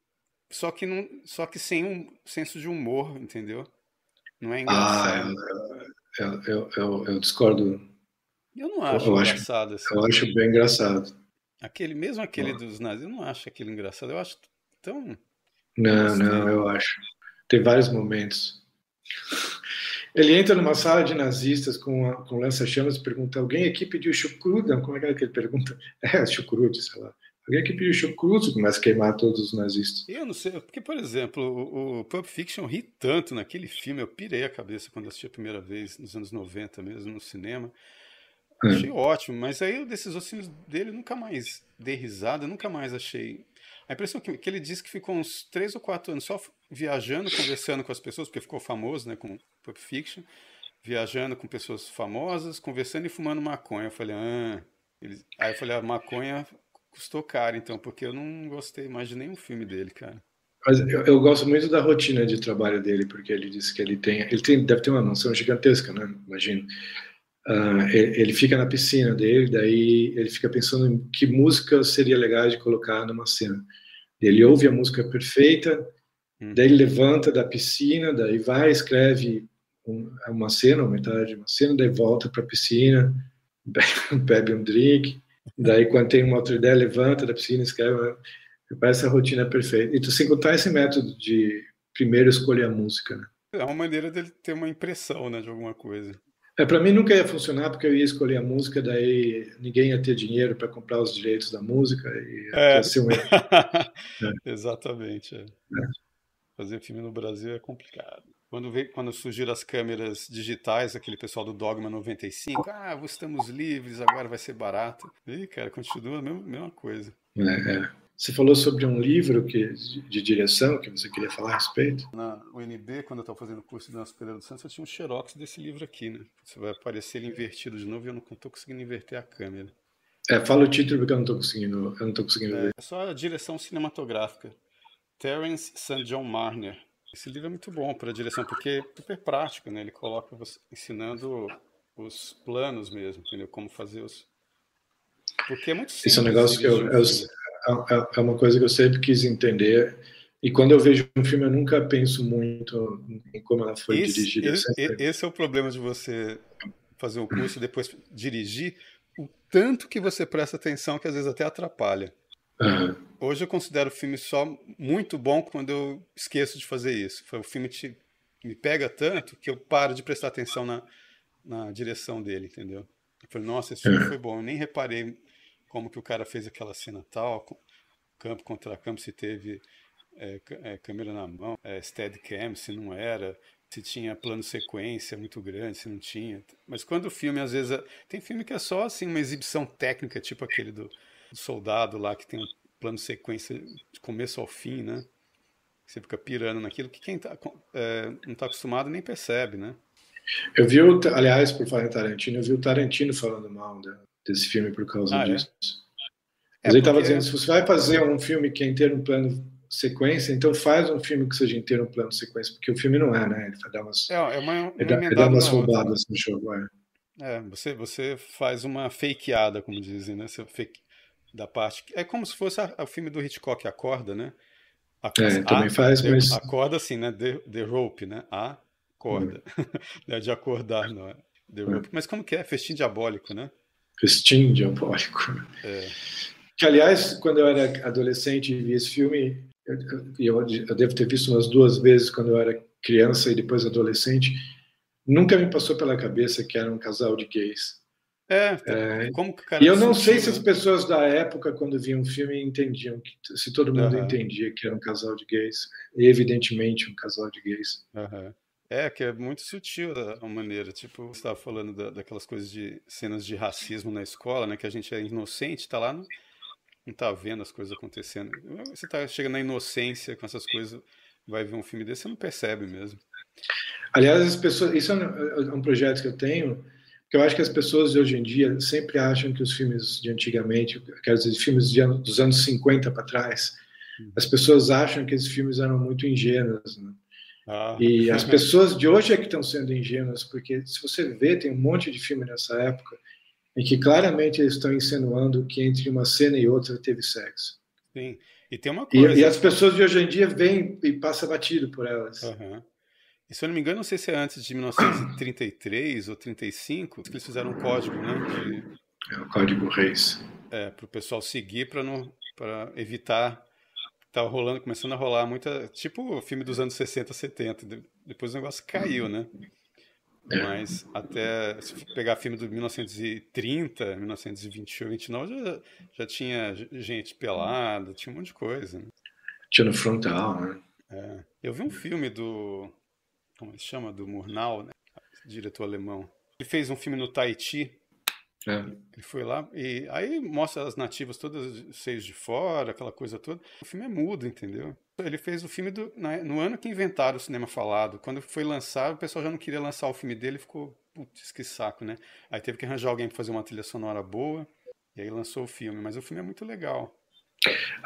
Só que sem um senso de humor, entendeu? Não é engraçado. Eu discordo. Eu não acho engraçado assim. Eu acho bem engraçado. Mesmo aquele dos nazis, eu não acho aquele engraçado. Eu acho tão... Não, eu acho. Tem vários momentos. Ele entra numa sala de nazistas com lança-chamas e pergunta: alguém aqui pediu chucrute? Não, como é que ele pergunta? É, chucrute, sei lá. Alguém aqui pediu chucrute e começa a queimar todos os nazistas. Eu não sei, porque, por exemplo, o Pulp Fiction ri tanto naquele filme, eu pirei a cabeça quando assisti a primeira vez, nos anos 90 mesmo, no cinema. Achei ótimo, mas aí desses outros filmes dele nunca mais dei risada, nunca mais achei. A impressão que ele disse que ficou uns 3 ou 4 anos só viajando, conversando com as pessoas, porque ficou famoso, né, com Pulp Fiction, viajando com pessoas famosas, conversando e fumando maconha. Eu falei, Aí eu falei, a maconha custou caro, então, porque eu não gostei mais de nenhum filme dele, cara. Mas eu gosto muito da rotina de trabalho dele, porque ele disse que deve ter uma mansão gigantesca, né? Imagino. Ele fica na piscina dele, daí ele fica pensando em que música seria legal de colocar numa cena. Ele ouve a música perfeita, daí ele levanta da piscina, daí vai, escreve uma cena, uma metade de uma cena, daí volta para a piscina, bebe um drink, daí quando tem uma outra ideia, levanta da piscina, escreve. Parece a rotina perfeita. E tu sem contar esse método de primeiro escolher a música, né? É uma maneira dele ter uma impressão, né, de alguma coisa. Para mim nunca ia funcionar porque eu ia escolher a música, daí ninguém ia ter dinheiro para comprar os direitos da música e ia ser um erro. Exatamente. Fazer filme no Brasil é complicado. Quando surgiram as câmeras digitais, aquele pessoal do Dogma 95, estamos livres, agora vai ser barato. E, cara, continua a mesma coisa. Você falou sobre um livro de direção que você queria falar a respeito? Na UNB, quando eu estava fazendo o curso de Nossa Pereira dos Santos, eu tinha um xerox desse livro aqui, né? Você vai aparecer ele invertido de novo e eu não estou conseguindo inverter a câmera. Fala o título porque eu não estou conseguindo ver. É só a direção cinematográfica. Terence St. John Marner. Esse livro é muito bom para direção, porque é super prático, né? Ele coloca você ensinando os planos mesmo, entendeu? Como fazer os... Porque é muito simples. Isso é um negócio que é uma coisa que eu sempre quis entender. E quando eu vejo um filme, eu nunca penso muito em como ela foi dirigida. Esse é o problema de você fazer um curso e depois dirigir, o tanto que você presta atenção que às vezes até atrapalha. Hoje eu considero o filme só muito bom quando eu esqueço de fazer isso. O filme me pega tanto que eu paro de prestar atenção na direção dele, entendeu? Eu falei, nossa, esse filme foi bom. Eu nem reparei como que o cara fez aquela cena tal, campo contra campo, se teve câmera na mão, steadicam, se não era, se tinha plano sequência muito grande, se não tinha. Mas quando o filme, às vezes, tem filme que é só assim uma exibição técnica, tipo aquele do soldado lá, que tem um plano sequência de começo ao fim, né? Você fica pirando naquilo que quem não está acostumado nem percebe, né? Eu vi, aliás, por falar em Tarantino, eu vi o Tarantino falando mal desse filme por causa disso. Mas ele estava dizendo, se você vai fazer um filme que é inteiro um plano sequência, então faz um filme que seja inteiro um plano sequência, porque o filme não é, né? Ele vai dar umas, dá umas roubadas no jogo. Você faz uma fakeada, como dizem, né? Você da parte... É como se fosse o filme do Hitchcock, A Corda, né? Também faz, mas... A corda, assim, né? The Rope, né? A corda. Não é de acordar, não é The Rope. Mas como que é? Festim diabólico, né? Festim diabólico. Que, aliás, quando eu era adolescente e vi esse filme, eu devo ter visto umas 2 vezes quando eu era criança e depois adolescente, nunca me passou pela cabeça que era um casal de gays. Como que o cara e eu não sei se as pessoas da época, quando viam o filme, entendiam, se todo mundo entendia que era um casal de gays. E, evidentemente, um casal de gays. Que é muito sutil a maneira. Tipo, você estava falando daquelas coisas de cenas de racismo na escola, né? Que a gente é inocente, tá lá, não tá vendo as coisas acontecendo. Você chega na inocência com essas coisas, vai ver um filme desse, você não percebe mesmo. Aliás, as pessoas, isso é um projeto que eu tenho, que eu acho que as pessoas de hoje em dia sempre acham que os filmes de antigamente, quer dizer, filmes dos anos 50 para trás, as pessoas acham que esses filmes eram muito ingênuos, né? E as pessoas de hoje é que estão sendo ingênuas, porque se você vê, tem um monte de filme nessa época em que claramente eles estão insinuando que entre uma cena e outra teve sexo. Sim, e tem uma coisa... E as pessoas de hoje em dia vêm e passa batido por elas. E se eu não me engano, não sei se é antes de 1933 ou 35, que eles fizeram um código, né? O Código Reis. Para o pessoal seguir para evitar... Tava começando a rolar muita... Tipo o filme dos anos 60, 70. Depois o negócio caiu, né? Mas até se pegar filme de 1930, 1928, 29, já tinha gente pelada, tinha um monte de coisa. Né? Tinha no frontal, né? É. Eu vi um filme como ele chama? Do Murnau, né? Diretor alemão. Ele fez um filme no Tahiti. É. Ele foi lá e aí mostra as nativas todas seios de fora, aquela coisa toda. O filme é mudo, entendeu? Ele fez o filme no ano que inventaram o cinema falado. Quando foi lançado, o pessoal já não queria lançar o filme dele, ficou, putz, que saco, né? Aí teve que arranjar alguém para fazer uma trilha sonora boa, e aí lançou o filme. Mas o filme é muito legal.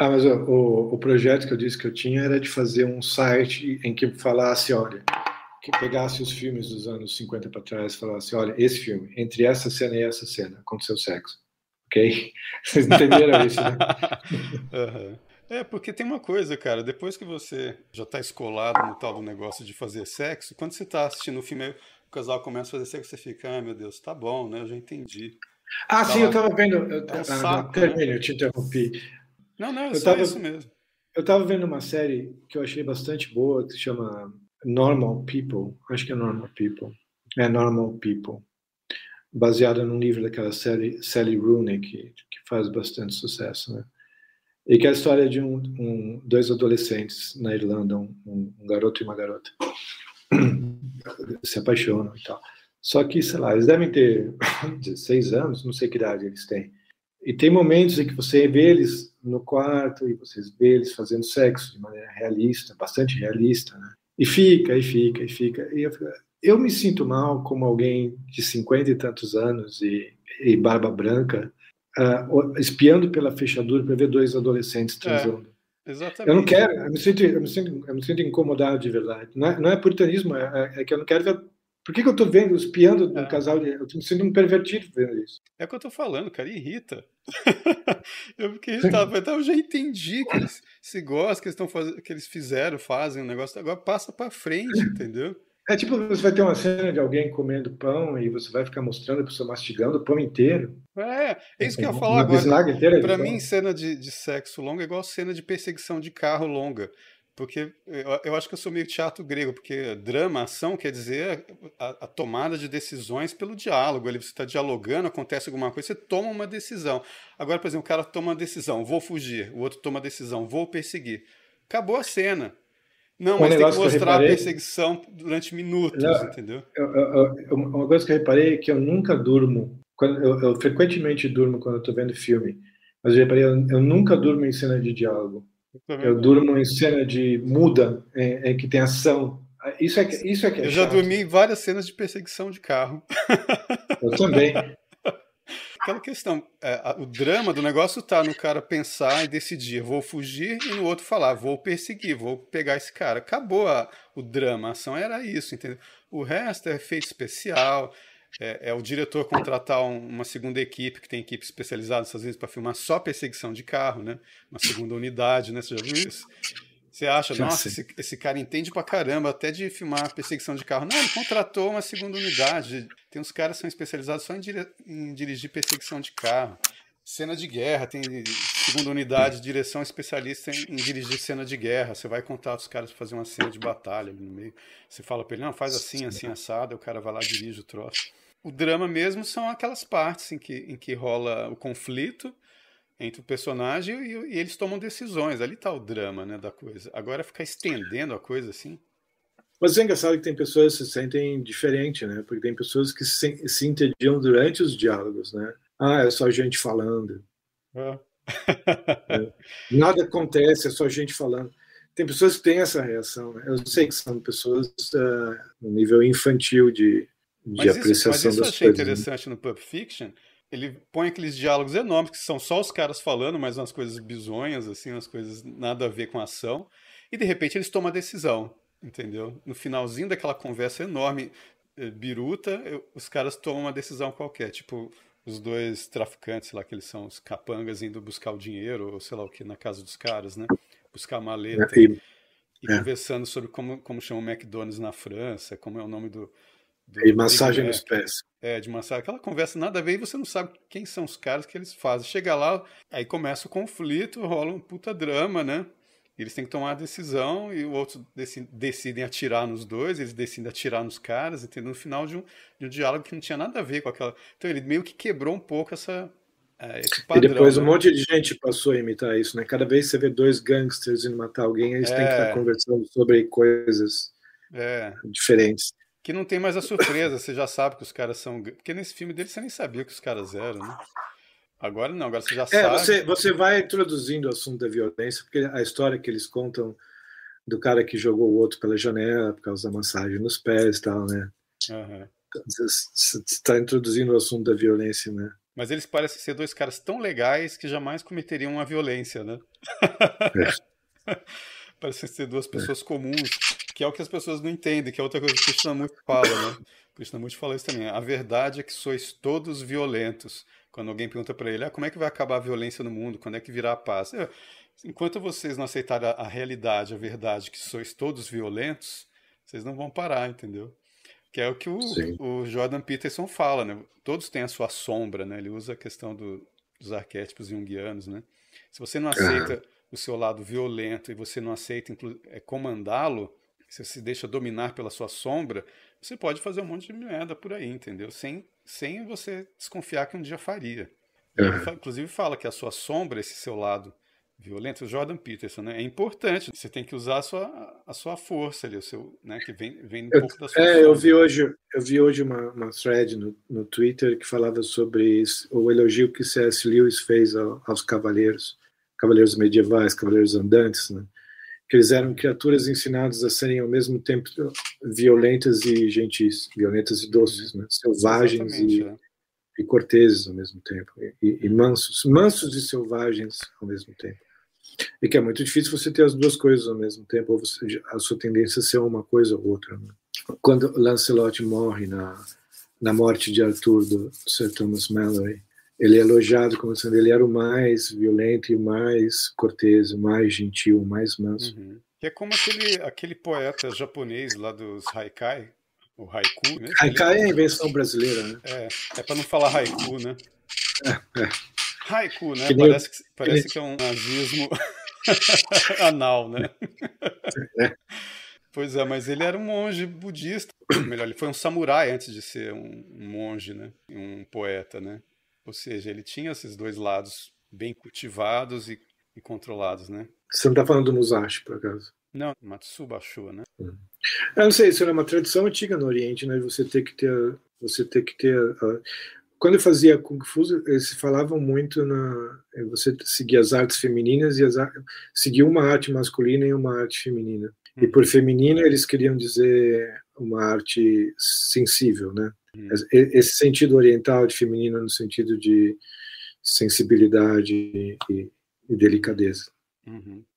Mas o projeto que eu disse que eu tinha era de fazer um site em que falasse, olha, que pegasse os filmes dos anos 50 para trás e falasse, olha, esse filme, entre essa cena e essa cena, aconteceu sexo. Ok? Vocês entenderam isso, né? Uhum. É, porque tem uma coisa, cara, depois que você já tá escolado no tal do negócio de fazer sexo, quando você tá assistindo o filme, aí o casal começa a fazer sexo, você fica, ai meu Deus, tá bom, né? Eu já entendi. Tá Sim, eu lá. estava vendo. É um saco, né? Termine, eu te interrompi. Não, é Eu só estava isso mesmo. eu tava vendo uma série que eu achei bastante boa, que se chama Normal People. Acho que é Normal People. É Normal People. Baseada num livro daquela série Sally Rooney, que faz bastante sucesso, né? E que é a história de dois adolescentes na Irlanda, um garoto e uma garota. Se apaixonam e tal. Só que, sei lá, eles devem ter 16 anos, não sei que idade eles têm. E tem momentos em que você vê eles no quarto e você vê eles fazendo sexo de maneira realista, bastante realista, né? E fica, e fica, e fica. E eu me sinto mal como alguém de 50 e tantos anos e barba branca, espiando pela fechadura para ver dois adolescentes transando. Eu não Exatamente. quero, eu me sinto incomodado de verdade. Não é puritanismo, é que eu não quero ver. Por que eu estou vendo, espiando um casal? Eu me sinto um pervertido vendo isso. É o que eu tô falando, cara, irrita. Eu fiquei irritado, então eu já entendi que eles se gostam, que eles estão fazendo, que eles fizeram, fazem um negócio, agora passa pra frente, entendeu? É tipo, você vai ter uma cena de alguém comendo pão e você vai ficar mostrando a pessoa mastigando o pão inteiro. É isso que eu ia falar Uma agora. bisnaga inteira de Pra mim, pão. cena de sexo longa é igual cena de perseguição de carro longa. Porque eu acho que eu sou meio teatro grego, porque drama, ação, quer dizer a tomada de decisões pelo diálogo. Ali você está dialogando, acontece alguma coisa, você toma uma decisão. Agora, por exemplo, o cara toma uma decisão, vou fugir. O outro toma a decisão, vou perseguir. Acabou a cena. Não, Um mas tem que negócio que eu mostrar a reparei, perseguição durante minutos, entendeu? uma coisa que eu reparei é que eu nunca durmo, eu frequentemente durmo quando eu estou vendo filme, mas eu reparei, eu nunca durmo em cena de diálogo. Também Eu não. durmo em cena de muda, em que tem ação. Isso é que é Eu já chato. dormi em várias cenas de perseguição de carro. Eu também. Aquela questão, o drama do negócio tá no cara pensar e decidir, vou fugir, e no outro falar, vou perseguir, vou pegar esse cara. Acabou o drama, a ação era isso, entendeu? O resto é efeito especial, é o diretor contratar uma segunda equipe, que tem equipe especializada, às vezes, para filmar só perseguição de carro, né? Uma segunda unidade, né? Você já viu isso? Você acha, Já nossa, sei. esse cara entende pra caramba até de filmar perseguição de carro. Não, ele contratou uma segunda unidade. Tem uns caras que são especializados só em dirigir perseguição de carro. Cena de guerra, tem segunda unidade, direção especialista em dirigir cena de guerra. Você vai contar os caras pra fazer uma cena de batalha ali no meio. Você fala pra ele, não, faz assim, assim, assado, aí o cara vai lá e dirige o troço. O drama mesmo são aquelas partes em que rola o conflito entre o personagem e eles tomam decisões. Ali tá o drama, né, da coisa. Agora ficar estendendo a coisa assim. Mas é engraçado que tem pessoas que se sentem diferente, né? Porque tem pessoas que se entediam durante os diálogos, né? É só gente falando. É. Né? Nada acontece, é só gente falando. Tem pessoas que têm essa reação, né? Eu sei que são pessoas no nível infantil de Mas apreciação isso eu das achei coisas. Né? interessante no Pulp Fiction. Ele põe aqueles diálogos enormes que são só os caras falando, mas umas coisas bizonhas, assim, umas coisas nada a ver com a ação. E de repente eles tomam a decisão, entendeu? No finalzinho daquela conversa enorme, biruta, os caras tomam uma decisão qualquer. Tipo, os dois traficantes lá, que eles são os capangas indo buscar o dinheiro, ou sei lá o que, na casa dos caras, né? Buscar a maleta e É, conversando sobre como chama o McDonald's na França, como é o nome e do Big massagem nos Mac. pés. De massagem. Aquela conversa nada a ver e você não sabe quem são os caras que eles fazem. Chega lá, aí começa o conflito, rola um puta drama, né? Eles têm que tomar a decisão e o outro decidem atirar nos dois, eles decidem atirar nos caras, entendeu? No final de um diálogo que não tinha nada a ver com aquela... Então ele meio que quebrou um pouco esse E padrão, depois né? um monte de gente passou a imitar isso, né? Cada vez que você vê dois gangsters indo matar alguém, eles têm que estar conversando sobre coisas diferentes. Que não tem mais a surpresa, você já sabe que os caras são... Porque nesse filme dele você nem sabia que os caras eram, né? Agora não, agora você já sabe. Você vai introduzindo o assunto da violência, porque a história que eles contam do cara que jogou o outro pela janela por causa da massagem nos pés e tal, né? Uhum. Você está introduzindo o assunto da violência, né? Mas eles parecem ser dois caras tão legais que jamais cometeriam uma violência, né? Parecem ser duas pessoas comuns, que é o que as pessoas não entendem, que é outra coisa que o Krishnamurti fala, né? O Krishnamurti fala isso também. A verdade é que sois todos violentos. Quando alguém pergunta para ele, como é que vai acabar a violência no mundo? Quando é que virá a paz? Enquanto vocês não aceitarem a realidade, a verdade, que sois todos violentos, vocês não vão parar, entendeu? Que é o que o Jordan Peterson fala, né? Todos têm a sua sombra, né? Ele usa a questão dos arquétipos junguianos, né? Se você não aceita o seu lado violento e você não aceita comandá-lo, você se deixa dominar pela sua sombra, você pode fazer um monte de merda por aí, entendeu? Sem você desconfiar que um dia faria. E ele, inclusive, fala que a sua sombra, esse seu lado violento, o Jordan Peterson, né? É importante. Você tem que usar a sua força ali, o seu, né? Que vem um pouco da sua sombra. Eu vi hoje uma thread no Twitter que falava sobre isso, o elogio que C.S. Lewis fez aos cavaleiros medievais, cavaleiros andantes, né? Que eles eram criaturas ensinadas a serem ao mesmo tempo violentas e gentis, violentas e doces, né? Selvagens e corteses ao mesmo tempo, e mansos e selvagens ao mesmo tempo. E que é muito difícil você ter as duas coisas ao mesmo tempo, ou a sua tendência a ser uma coisa ou outra, né? Quando Lancelot morre na morte de Arthur, do Sir Thomas Malory, ele é elogiado como sendo ele era o mais violento e o mais cortês, o mais gentil, o mais manso. Que é como aquele poeta japonês lá dos haikai, o haiku mesmo. Haikai é a invenção brasileira, né? É para não falar haiku, né? Haiku, né? Parece que é um nazismo anal, né? Pois é, mas ele era um monge budista. Melhor, ele foi um samurai antes de ser um monge, né? Um poeta, né? Ou seja, ele tinha esses dois lados bem cultivados e controlados, né? Você não está falando do Musashi, por acaso? Não, Matsubasho, né? Eu não sei, isso era uma tradição antiga no Oriente, né? Você ter que ter quando eu fazia Kung Fu, eles falavam muito você seguir as artes femininas e seguir uma arte masculina e uma arte feminina. E por feminina eles queriam dizer uma arte sensível, né? Esse sentido oriental de feminino no sentido de sensibilidade e delicadeza.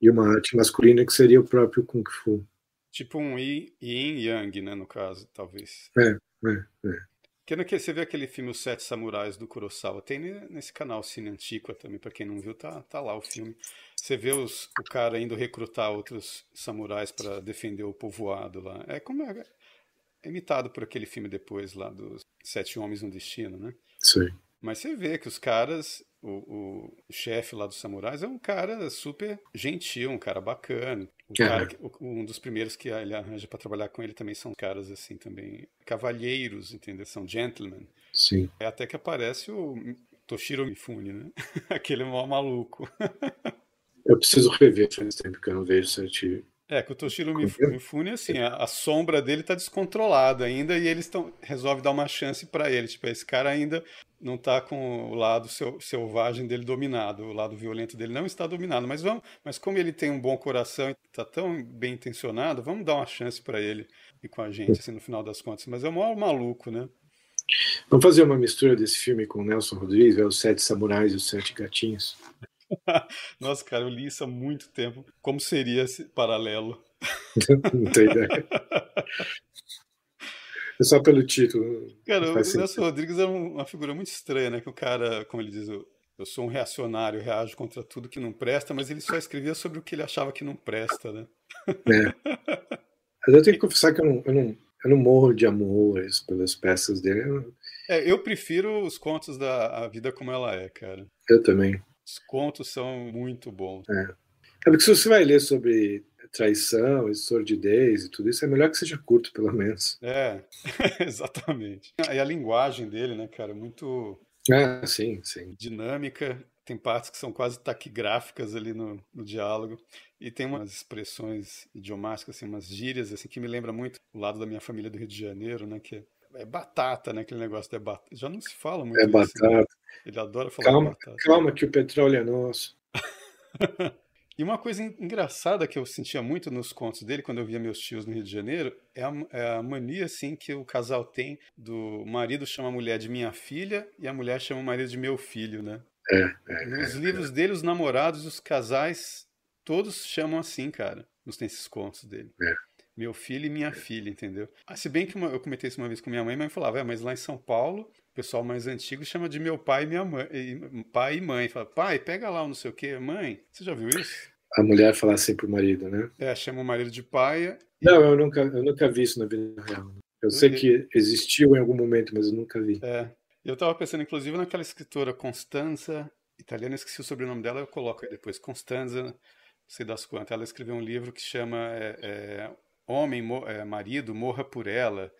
E uma arte masculina que seria o próprio Kung Fu. Tipo um Yin e Yang, né, no caso, talvez. Porque você vê aquele filme Os Sete Samurais do Kurosawa, tem nesse canal Cine Antiqua também, pra quem não viu, tá lá o filme. Você vê o cara indo recrutar outros samurais para defender o povoado lá. É imitado por aquele filme depois lá dos Sete Homens no Destino, né? Sim. Mas você vê que os caras, o chefe lá dos samurais é um cara super gentil, um cara bacana. Um dos primeiros que ele arranja para trabalhar com ele também são caras assim também, cavalheiros, entendeu? São gentlemen. Sim. É até que aparece o Toshiro Mifune, né? Aquele mó maluco. Eu preciso rever, faz tempo que eu não vejo certinho. Que o Toshiro Mifune, assim, a sombra dele tá descontrolada ainda e eles resolvem dar uma chance para ele. Tipo, esse cara ainda não tá com o lado selvagem dele dominado, o lado violento dele não está dominado. Mas como ele tem um bom coração e tá tão bem intencionado, vamos dar uma chance para ele ir com a gente, assim, no final das contas. Mas é o maior maluco, né? Vamos fazer uma mistura desse filme com o Nelson Rodrigues, Os Sete Samurais e os Sete Gatinhos. Nossa, cara, eu li isso há muito tempo. Como seria esse paralelo? Não tenho ideia. É só pelo título. Cara, o Nelson Rodrigues é uma figura muito estranha, né? Que o cara, como ele diz, eu sou um reacionário, reajo contra tudo que não presta, mas ele só escrevia sobre o que ele achava que não presta, né? Mas eu tenho que confessar que eu não morro de amores pelas peças dele. Eu prefiro os contos da A Vida Como Ela É, cara. Eu também. Os contos são muito bons. É porque se você vai ler sobre traição e sordidez e tudo isso, é melhor que seja curto, pelo menos. É, exatamente. E a linguagem dele, né, cara, muito Ah, sim, sim. dinâmica. Tem partes que são quase taquigráficas ali no diálogo. E tem umas expressões idiomáticas, assim, umas gírias, assim, que me lembra muito o lado da minha família do Rio de Janeiro, né, que é batata, né, aquele negócio de batata. Já não se fala É muito isso, né? batata. Ele adora falar de Calma, batata. calma que o petróleo é nosso. E uma coisa engraçada que eu sentia muito nos contos dele, quando eu via meus tios no Rio de Janeiro, é a mania, assim, que o casal tem do marido chama a mulher de minha filha e a mulher chama o marido de meu filho, né? Nos livros dele, os namorados, os casais, todos chamam assim, cara, nesses contos dele. É. Meu filho e minha filha, entendeu? Se bem que eu comentei isso uma vez com minha mãe falava, mas lá em São Paulo, o pessoal mais antigo chama de meu pai e minha mãe, pai e mãe. Fala, pai, pega lá o não sei o quê. Mãe, você já viu isso? A mulher falar assim pro marido, né? É, chama o marido de paia Não, eu nunca vi isso na vida real. Eu sei e que existiu em algum momento, mas eu nunca vi. é, eu tava pensando, inclusive, naquela escritora Constanza, italiana, eu esqueci o sobrenome dela, eu coloco aí depois. Constanza, não sei das quantas. Ela escreveu um livro que chama Homem, Marido, Morra por Ela,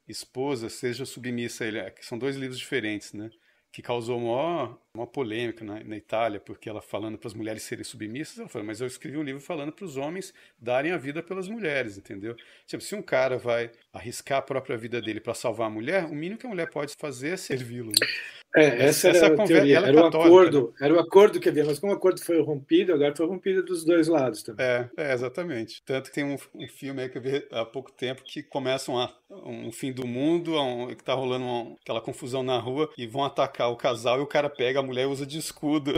Esposa, Seja Submissa a Ele. Que são dois livros diferentes, né? Que causou uma polêmica na Itália, porque ela falando para as mulheres serem submissas, ela falou, mas eu escrevi um livro falando para os homens darem a vida pelas mulheres, entendeu? Tipo, se um cara vai arriscar a própria vida dele para salvar a mulher, o mínimo que a mulher pode fazer é servi-lo, né? Essa Essa é a era a conversa, teoria. ela é católica, né? Era o acordo que havia, mas como o acordo foi rompido, agora foi rompido dos dois lados também. Exatamente. Tanto que tem um filme aí que eu vi há pouco tempo que começa um fim do mundo, que tá rolando aquela confusão na rua e vão atacar o casal e o cara pega a mulher e usa de escudo.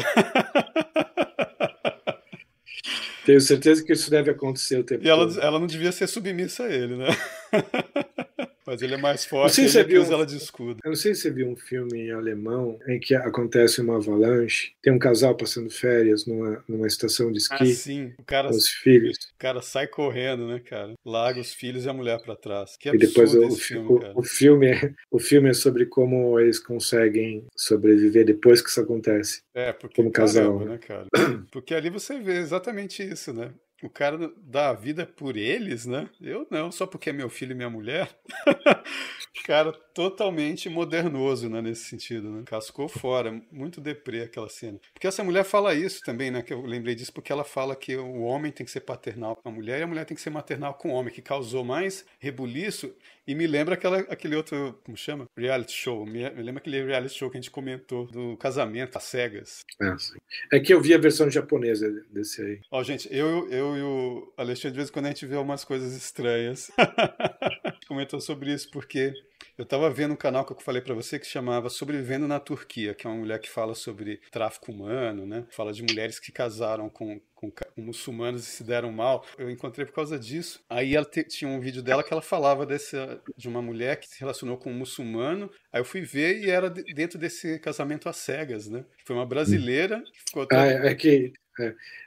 Tenho certeza que isso deve acontecer o tempo E todo. ela não devia ser submissa a ele, né? Mas ele é mais Não forte, sei se ele você é que viu usa ela de escudo. eu não sei se você viu um filme alemão em que acontece uma avalanche. Tem um casal passando férias numa estação de Ah, esqui sim. com os filhos. O cara sai correndo, né, cara? Larga os filhos e a mulher pra trás. Que E depois absurdo esse filme, cara. o filme é sobre como eles conseguem sobreviver depois que isso acontece, Porque como casal, caramba, né? né, cara? Porque ali você vê exatamente isso, né? O cara dá a vida por eles, né? Eu não, só porque é meu filho e minha mulher. Cara, totalmente modernoso, né, nesse sentido, né? Cascou fora, muito deprê aquela cena. Porque essa mulher fala isso também, né? Que eu lembrei disso porque ela fala que o homem tem que ser paternal com a mulher e a mulher tem que ser maternal com o homem, que causou mais rebuliço e me lembra aquele outro, como chama? Reality show. Me lembra aquele reality show que a gente comentou do casamento às cegas. Ah, sim. É que eu vi a versão japonesa desse aí. Ó, gente, eu e o Alexandre, de vez em quando a gente vê umas coisas estranhas. A gente comentou sobre isso porque eu tava vendo um canal que eu falei pra você que chamava Sobrevivendo na Turquia, que é uma mulher que fala sobre tráfico humano, né? Fala de mulheres que casaram com muçulmanos e se deram mal. Eu encontrei por causa disso. Aí ela tinha um vídeo dela que ela falava de uma mulher que se relacionou com um muçulmano. Aí eu fui ver e era dentro desse casamento às cegas, né? Foi uma brasileira que ficou Ah, toda.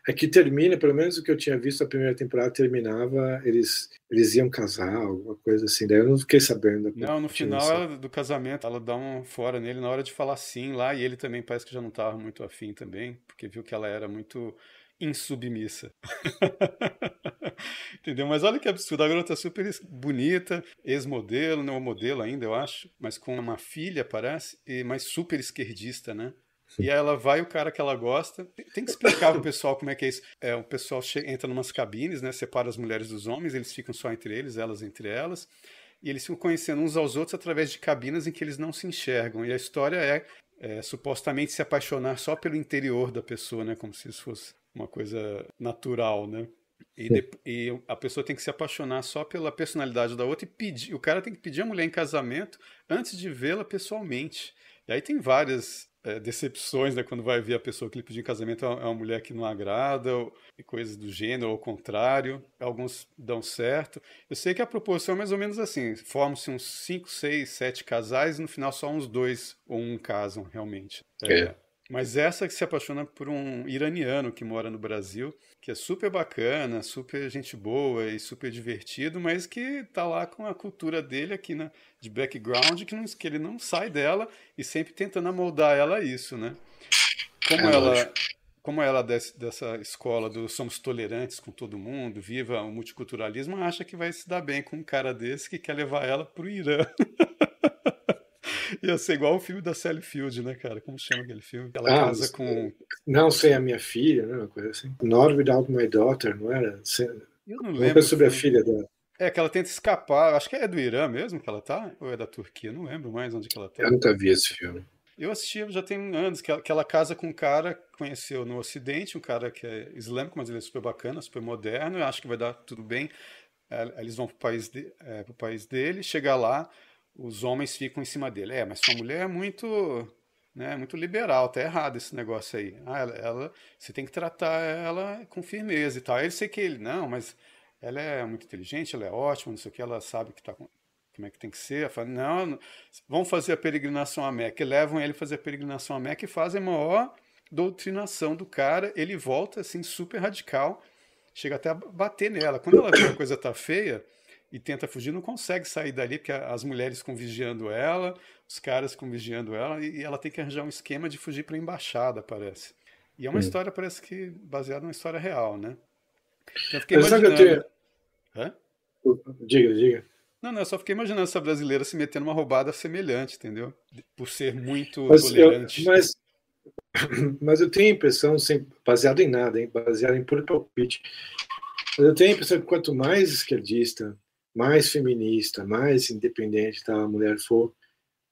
é que termina, pelo menos o que eu tinha visto, a primeira temporada terminava, eles iam casar, alguma coisa assim. Daí eu não fiquei sabendo da Não, no final continuação. do casamento, ela dá um fora nele na hora de falar sim lá, e ele também parece que já não estava muito afim também, porque viu que ela era muito insubmissa. Entendeu? Mas olha que absurdo, a garota é super bonita, ex-modelo, não é modelo ainda, eu acho, mas com uma filha, parece, mas super esquerdista, né? E aí ela vai, o cara que ela gosta. Tem que explicar pro pessoal como é que é isso. O pessoal entra numas cabines, né? Separa as mulheres dos homens, eles ficam só entre eles, elas entre elas. E eles ficam conhecendo uns aos outros através de cabinas em que eles não se enxergam. E a história é supostamente se apaixonar só pelo interior da pessoa, né? Como se isso fosse uma coisa natural, né? E a pessoa tem que se apaixonar só pela personalidade da outra e pedir. O cara tem que pedir a mulher em casamento antes de vê-la pessoalmente. E aí tem várias decepções, né? Quando vai ver a pessoa que ele pediu em casamento é uma mulher que não agrada, e coisas do gênero, ou ao contrário. Alguns dão certo. Eu sei que a proporção é mais ou menos assim: formam-se uns 5, 6, 7 casais e no final só uns 2 ou um casam realmente. É. Mas essa que se apaixona por um iraniano que mora no Brasil, que é super bacana, super gente boa e super divertido, mas que tá lá com a cultura dele aqui, né, de background, que ele não sai dela e sempre tentando amoldar ela a isso, né? Como É ela, lógico. como ela dessa escola do somos tolerantes com todo mundo, viva o multiculturalismo, acha que vai se dar bem com um cara desse que quer levar ela pro Irã. Ia ser igual o filme da Sally Field, né, cara? Como chama aquele filme? Ela casa com... Não Sei a Minha Filha, né? Uma coisa assim. Not Without My Daughter, não era? Eu não Uma lembro. coisa sobre a filha dela. É, que ela tenta escapar. Acho que é do Irã mesmo que ela tá? Ou é da Turquia? Não lembro mais onde que ela tá. Eu nunca vi esse filme. Eu assisti já tem anos, que ela casa com um cara que conheceu no Ocidente, um cara que é islâmico, mas ele é super bacana, super moderno, eu acho que vai dar tudo bem. Eles vão pro país dele, chega lá, os homens ficam em cima dele. Mas sua mulher é muito, né, muito liberal, tá errado esse negócio aí. Você tem que tratar ela com firmeza e tal. Aí ele sei que ele, não, mas ela é muito inteligente, ela é ótima, não sei o que, ela sabe que como é que tem que ser. Ela fala, não, vamos fazer a peregrinação a Meca. E levam ele fazer a peregrinação a Meca e fazem a maior doutrinação do cara. Ele volta, assim, super radical, chega até a bater nela. Quando ela vê que a coisa tá feia e tenta fugir, não consegue sair dali, porque as mulheres ficam vigiando ela, os caras ficam vigiando ela, e ela tem que arranjar um esquema de fugir para a embaixada, parece. E é uma história, parece que, baseada numa história real, né? Então, eu fiquei imaginando... Hã? Diga. Não, eu só fiquei imaginando essa brasileira se metendo numa roubada semelhante, entendeu? Por ser muito Mas tolerante. Mas eu tenho a impressão, sem, baseado em nada, hein, baseado em puro palpite, mas eu tenho a impressão que quanto mais esquerdista, mais feminista, mais independente tá, a mulher for,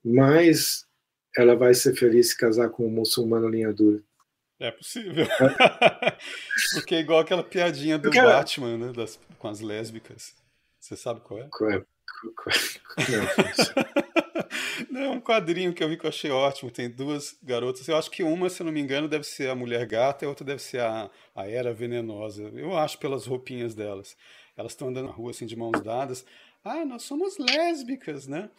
mais ela vai ser feliz se casar com um muçulmano linha dura. É possível. Porque é igual aquela piadinha do Batman, né? Com as lésbicas. Você sabe qual é? Não, é um quadrinho que eu vi que eu achei ótimo. Tem duas garotas. Eu acho que uma, se eu não me engano, deve ser a Mulher Gata e a outra deve ser a Era Venenosa. Eu acho pelas roupinhas delas. Elas estão andando na rua assim de mãos dadas. Nós somos lésbicas, né?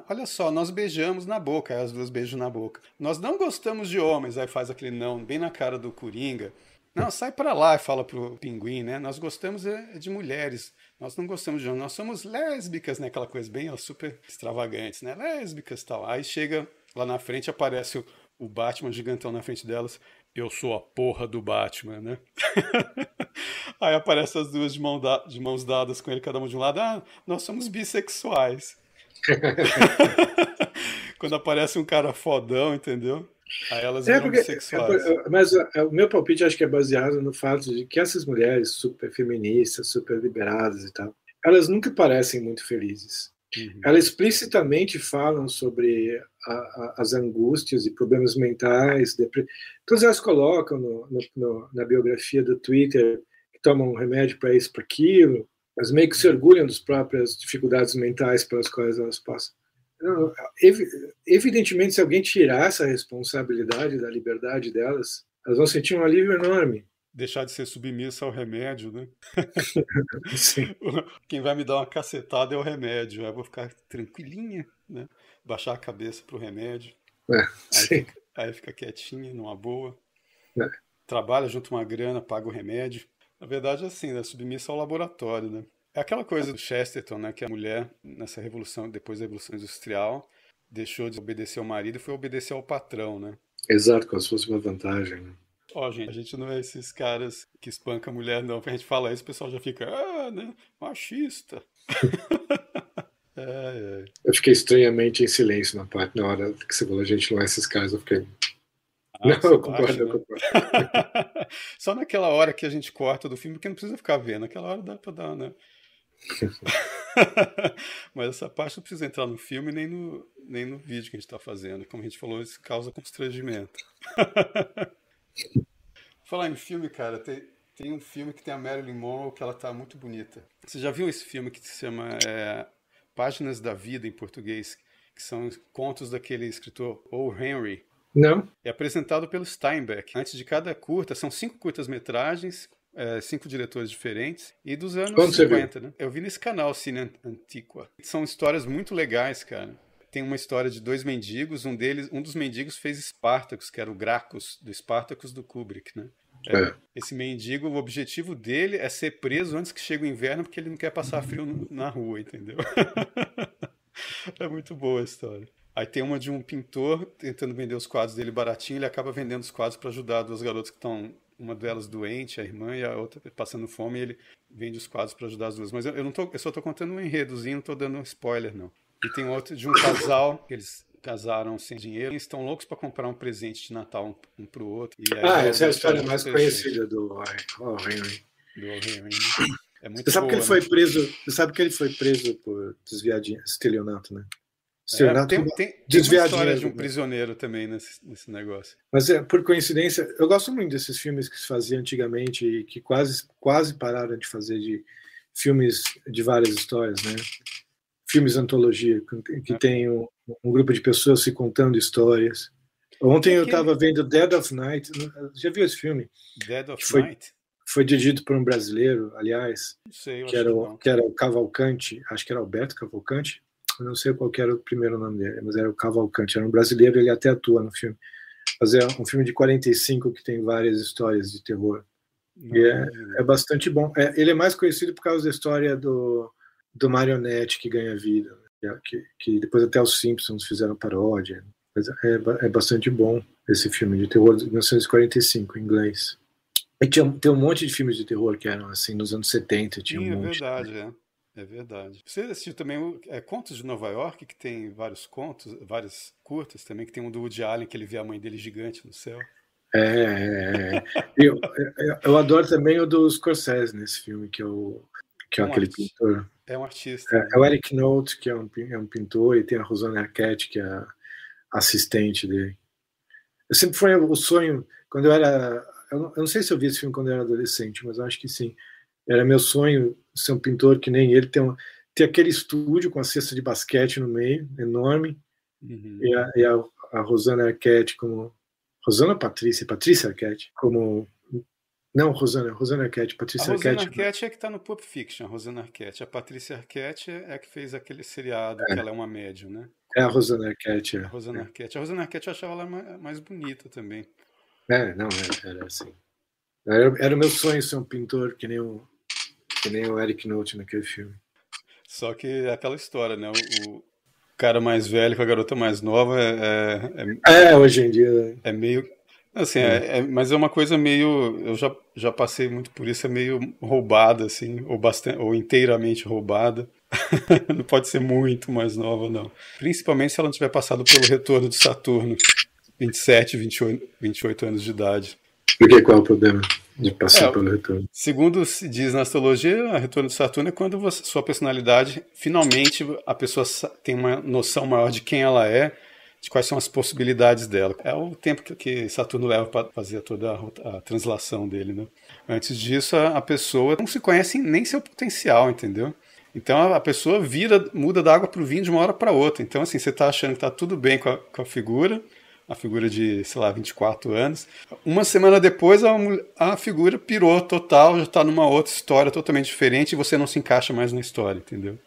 Olha só, nós beijamos na boca. Aí as duas beijam na boca. Nós não gostamos de homens. Aí faz aquele não, bem na cara do Coringa. Não, sai pra lá, e fala pro Pinguim, né? Nós gostamos de mulheres. Nós não gostamos de homens. Nós somos lésbicas, né? Aquela coisa bem super extravagante, né? Lésbicas e tal. Aí chega lá na frente, aparece o Batman gigantão na frente delas. Eu sou a porra do Batman, né? Aí aparece as duas de mãos dadas com ele, cada um de um lado. Nós somos bissexuais. Quando aparece um cara fodão, entendeu? Aí elas viram bissexuais. Mas o meu palpite acho que é baseado no fato de que essas mulheres super feministas, super liberadas e tal, elas nunca parecem muito felizes. Uhum. Elas explicitamente falam sobre as angústias e problemas mentais. Todas elas colocam na biografia do Twitter que tomam um remédio para isso, para aquilo. Elas meio que se orgulham das próprias dificuldades mentais pelas quais elas passam. Evidentemente, se alguém tirar essa responsabilidade da liberdade delas, elas vão sentir um alívio enorme. Deixar de ser submissa ao remédio, né? Sim. Quem vai me dar uma cacetada é o remédio. Eu vou ficar tranquilinha, né? Baixar a cabeça pro remédio. Aí fica quietinha, numa boa. Trabalha junto uma grana, paga o remédio. Na verdade, é assim, né? Submissa ao laboratório, né? É aquela coisa do Chesterton, né? Que a mulher, nessa revolução, depois da Revolução Industrial, deixou de obedecer ao marido e foi obedecer ao patrão, né? Exato, como se fosse uma vantagem, né? Gente, a gente não é esses caras que espancam a mulher, não. Porque a gente fala isso, o pessoal já fica, né? Machista. Eu fiquei estranhamente em silêncio na hora que você falou, a gente não é esses caras, eu fiquei... Não, eu concordo, eu concordo. Só naquela hora que a gente corta do filme, porque não precisa ficar vendo. Naquela hora dá pra dar, né? Mas essa parte não precisa entrar no filme nem no vídeo que a gente tá fazendo. Como a gente falou, isso causa constrangimento. Falar em filme, cara, tem um filme que tem a Marilyn Monroe que ela tá muito bonita. Você já viu esse filme que se chama Páginas da Vida, em português, que são contos daquele escritor O. Henry? Não. É apresentado pelo Steinbeck. Antes de cada curta, são 5 curtas-metragens, 5 diretores diferentes, e dos anos 50, né? Eu vi nesse canal Cine Antiqua. São histórias muito legais, cara. Tem uma história de 2 mendigos, um dos mendigos fez Spartacus, que era o Gracchus do Spartacus do Kubrick, né? Esse mendigo, o objetivo dele é ser preso antes que chegue o inverno, porque ele não quer passar frio na rua, entendeu? É muito boa a história. Aí tem uma de um pintor tentando vender os quadros dele baratinho, ele acaba vendendo os quadros para ajudar duas garotas que estão, uma delas doente, a irmã, e a outra passando fome, e ele vende os quadros para ajudar as duas. Mas eu só tô contando um enredozinho, não tô dando um spoiler, não. E tem outro de um casal, que eles casaram sem dinheiro e estão loucos para comprar um presente de Natal um pro outro. E aí essa é a história mais conhecida do Henry. É muito Você sabe boa, que ele foi preso. Você sabe que ele foi preso por estelionato, né? Tem uma história de um prisioneiro também nesse negócio. Mas por coincidência, eu gosto muito desses filmes que se faziam antigamente e que quase pararam de fazer, de filmes de várias histórias, né? Filmes antologia, que tem um grupo de pessoas se contando histórias. Ontem eu estava vendo Dead of Night. Já viu esse filme? Dead of Night? Foi dirigido por um brasileiro, aliás, não sei, que era o Cavalcante, acho que era Alberto Cavalcante. Eu não sei qual era o primeiro nome dele, mas era o Cavalcante. Era um brasileiro, ele até atua no filme. Mas é um filme de 45 que tem várias histórias de terror. E é bastante bom. Ele é mais conhecido por causa da história do marionete que ganha vida, né? que depois até os Simpsons fizeram paródia. Mas é bastante bom esse filme de terror de 1945, em inglês. E tem um monte de filmes de terror que eram assim nos anos 70. Tinha um monte. É verdade. Você assistiu também Contos de Nova York, que tem vários contos, várias curtas também, que tem um do Woody Allen, que ele vê a mãe dele gigante no céu. Eu adoro também o do Scorsese nesse filme, que é aquele pintor. É um artista. É o Eric Nolte, que é um pintor, e tem a Rosanna Arquette, que é a assistente dele. Eu sempre foi o sonho, quando eu era... Eu não sei se eu vi esse filme quando eu era adolescente, mas eu acho que sim. Era meu sonho ser um pintor que nem ele, ter aquele estúdio com a cesta de basquete no meio, enorme, e a Rosanna Arquette como... Patrícia Arquette como... Não, Rosanna Arquette, Patrícia Arquette. A Rosanna Arquette é que está no Pulp Fiction, a Rosanna Arquette. A Patrícia Arquette é a que fez aquele seriado, que ela é uma médium, né? É a Rosanna Arquette. A Rosanna Arquette. A Rosanna Arquette eu achava ela mais bonita também. Não, era assim. Era o meu sonho ser um pintor que nem o Eric Nolte naquele filme. Só que é aquela história, né? O cara mais velho com a garota mais nova hoje em dia... É meio... Assim, mas é uma coisa meio... Eu já passei muito por isso, é meio roubada, assim, ou inteiramente roubada. Não pode ser muito mais nova, não. Principalmente se ela não tiver passado pelo retorno de Saturno, 27, 28 anos de idade. Porque qual é o problema de passar pelo retorno? Segundo se diz na astrologia, o retorno de Saturno é quando sua personalidade, finalmente, a pessoa tem uma noção maior de quem ela é, de quais são as possibilidades dela. É o tempo que Saturno leva para fazer toda a translação dele, né? Antes disso, a pessoa não se conhece nem seu potencial, entendeu? Então a pessoa muda da água para o vinho de uma hora para outra. Então, assim, você está achando que está tudo bem com a figura de, sei lá, 24 anos. Uma semana depois, a figura pirou total, já está numa outra história totalmente diferente e você não se encaixa mais na história, entendeu?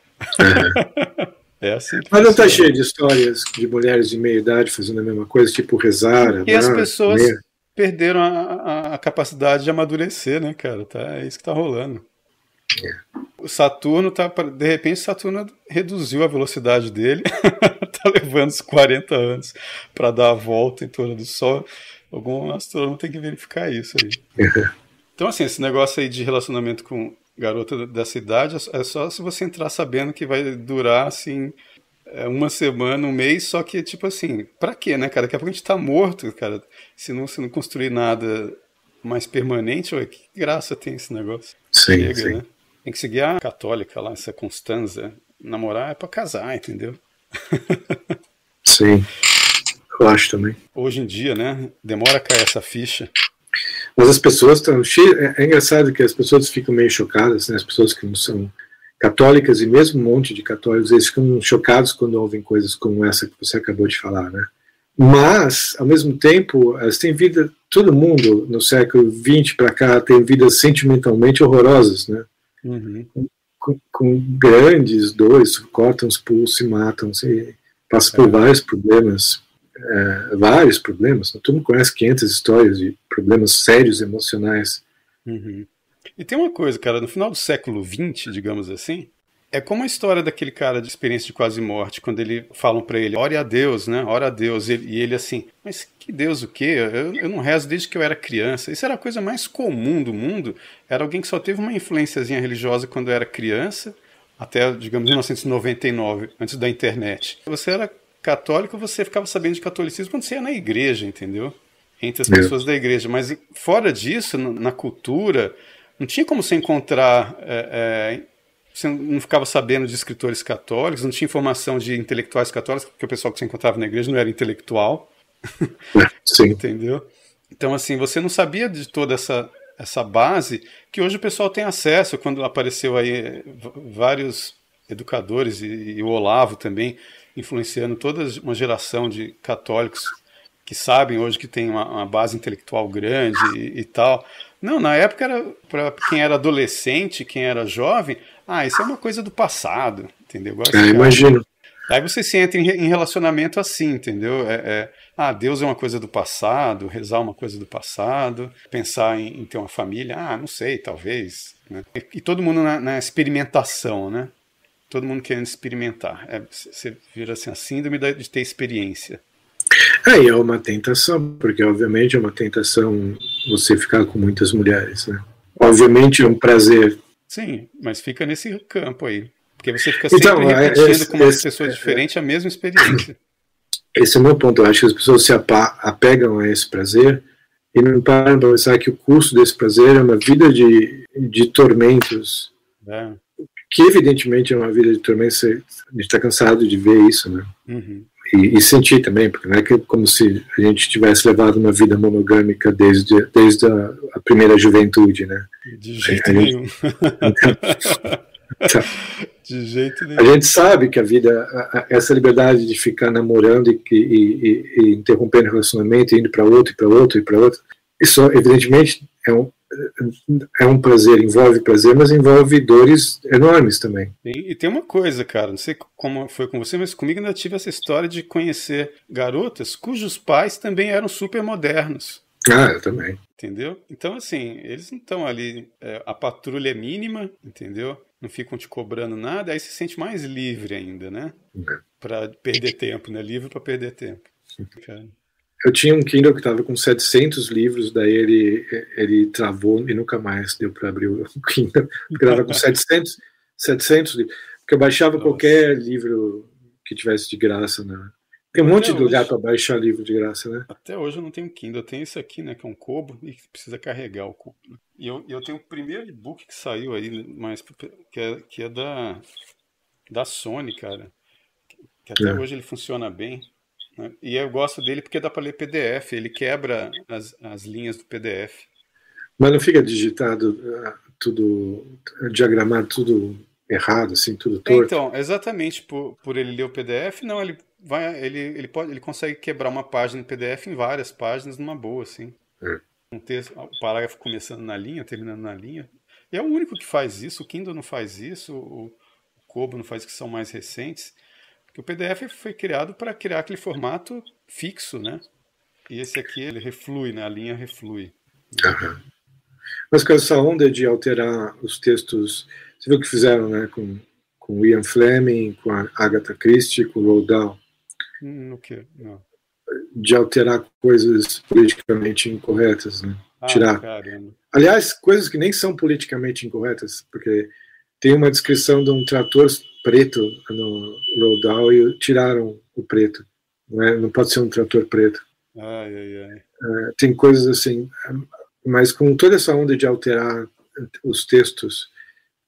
É assim. Mas não está cheio de histórias de mulheres de meia idade fazendo a mesma coisa, tipo rezar. E as pessoas perderam a capacidade de amadurecer, né, cara? É isso que está rolando. O Saturno de repente Saturno reduziu a velocidade dele, tá levando uns 40 anos para dar a volta em torno do Sol. Algum astrônomo tem que verificar isso aí. Então, assim, esse negócio aí de relacionamento com garota dessa idade é só se você entrar sabendo que vai durar, assim, uma semana, um mês, só que, tipo assim, pra quê, né, cara? Daqui a pouco a gente tá morto, cara. Se não construir nada mais permanente, que graça tem esse negócio? Sim. Né? Tem que seguir a católica lá, essa Constanza. Namorar é pra casar, entendeu? Sim, eu acho também. Hoje em dia, né? Demora a cair essa ficha. Mas as pessoas estão cheias. É engraçado que as pessoas ficam meio chocadas, né? As pessoas que não são católicas, e mesmo um monte de católicos, eles ficam chocados quando ouvem coisas como essa que você acabou de falar, né? Mas, ao mesmo tempo, elas têm vida. Todo mundo no século XX para cá tem vidas sentimentalmente horrorosas, né? Uhum. Com grandes dores, cortam os pulsos e matam, passa por vários problemas. Todo mundo conhece 500 histórias de problemas sérios emocionais. Uhum. E tem uma coisa, cara, no final do século XX, digamos assim, É como a história daquele cara de experiência de quase morte, quando falam para ele, ore a Deus, né? Ora a Deus. E ele assim, mas que Deus o quê? Eu não rezo desde que eu era criança. Isso era a coisa mais comum do mundo. Era alguém que só teve uma influenciazinha religiosa quando era criança, até, digamos, 1999, antes da internet. Você era católico, você ficava sabendo de catolicismo quando você ia na igreja, entendeu? Entre as pessoas da igreja. Mas fora disso, na cultura, não tinha como você encontrar... você não ficava sabendo de escritores católicos, não tinha informação de intelectuais católicos, porque o pessoal que você encontrava na igreja não era intelectual. Sim. Entendeu? Então, assim, você não sabia de toda essa base que hoje o pessoal tem acesso, quando apareceu aí vários educadores e o Olavo também, influenciando toda uma geração de católicos que sabem hoje que tem uma base intelectual grande e tal. Não, na época era para quem era adolescente, quem era jovem, isso é uma coisa do passado, entendeu? Imagino. Aí você se entra em relacionamento assim, entendeu? Deus é uma coisa do passado, rezar é uma coisa do passado, pensar em ter uma família, não sei, talvez. Né? E todo mundo na experimentação, né? Todo mundo querendo experimentar. Você vira assim, a síndrome de ter experiência. E é uma tentação, porque obviamente é uma tentação você ficar com muitas mulheres, né? Obviamente é um prazer. Sim, mas fica nesse campo aí. Porque você fica sempre repetindo com uma pessoa diferente a mesma experiência. Esse é o meu ponto. Eu acho que as pessoas se apegam a esse prazer e não param para pensar que o custo desse prazer é uma vida de tormentos. Que evidentemente é uma vida de tormentos. A gente está cansado de ver isso, né? Uhum. E sentir também, porque não é como se a gente tivesse levado uma vida monogâmica desde a primeira juventude, né? De jeito nenhum. De jeito nenhum. A gente sabe que a vida, essa liberdade de ficar namorando e interrompendo o relacionamento, indo para outro, e para outro, e para outro, isso evidentemente é um prazer, envolve prazer, mas envolve dores enormes também. E tem uma coisa, cara, não sei como foi com você, mas comigo ainda tive essa história de conhecer garotas cujos pais também eram super modernos. Eu também. Entendeu? Então, assim, eles não estão ali, a patrulha é mínima, entendeu? Não ficam te cobrando nada, aí se sente mais livre ainda, né? Para perder tempo, né? Livre para perder tempo. Cara. Eu tinha um Kindle que estava com 700 livros, daí ele travou e nunca mais deu para abrir o Kindle. Porque estava com 700 livros. Porque eu baixava qualquer livro que tivesse de graça, né? Tem um monte de lugar para baixar livro de graça, né? Até hoje eu não tenho Kindle. Eu tenho esse aqui, né? Que é um Kobo e que precisa carregar o Kobo. Né? E eu tenho o primeiro e-book que saiu aí, mas que é da Sony, cara. Que até hoje ele funciona bem. Né? E eu gosto dele porque dá para ler PDF. Ele quebra as linhas do PDF. Mas não fica digitado tudo, diagramado tudo errado, assim, tudo torto? Então, exatamente por ele ler o PDF, não, ele consegue quebrar uma página em PDF em várias páginas numa boa, assim. Um texto, o parágrafo começando na linha, terminando na linha. E é o único que faz isso, o Kindle não faz isso, o Kobo não faz, que são mais recentes. Porque o PDF foi criado para criar aquele formato fixo, né? E esse aqui, ele reflui, né? A linha reflui. Mas com essa onda de alterar os textos, você viu o que fizeram, né? Com Ian Fleming, com a Agatha Christie, com o Roald Dahl? No quê? Não. De alterar coisas politicamente incorretas, né? Tirar. Caramba. Aliás, coisas que nem são politicamente incorretas, porque tem uma descrição de um trator preto no Roald Dahl e tiraram o preto. Não pode ser um trator preto. Tem coisas assim, mas com toda essa onda de alterar os textos,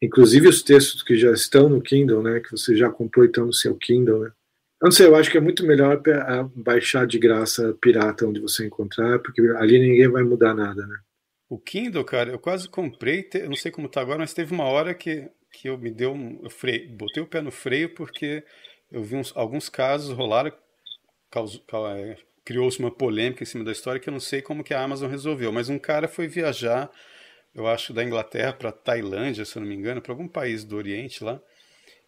inclusive os textos que já estão no Kindle, né, que você já comprou e estão no seu Kindle, né? Eu não sei, eu acho que é muito melhor baixar de graça pirata onde você encontrar, porque ali ninguém vai mudar nada, né? O Kindle, cara, eu quase comprei, eu não sei como tá agora, mas teve uma hora que eu me deu eu botei o pé no freio porque eu vi alguns casos rolaram, criou-se uma polêmica em cima da história que eu não sei como que a Amazon resolveu, mas um cara foi viajar, eu acho, da Inglaterra para Tailândia, se eu não me engano, para algum país do Oriente lá,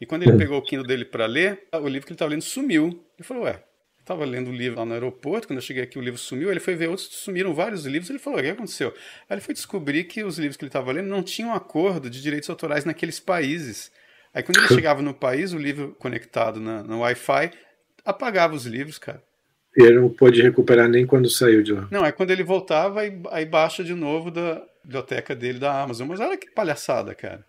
e quando ele pegou o Kindle dele para ler, o livro que ele estava lendo sumiu. Ele falou, eu estava lendo o livro lá no aeroporto, quando eu cheguei aqui o livro sumiu, ele foi ver outros, sumiram vários livros, ele falou, o que aconteceu? Aí ele foi descobrir que os livros que ele estava lendo não tinham acordo de direitos autorais naqueles países. Aí quando ele chegava no país, o livro conectado no Wi-Fi, apagava os livros, cara. E ele não pôde recuperar nem quando saiu de lá. Não, aí quando ele voltava, aí baixa de novo da biblioteca dele da Amazon. Mas olha que palhaçada, cara.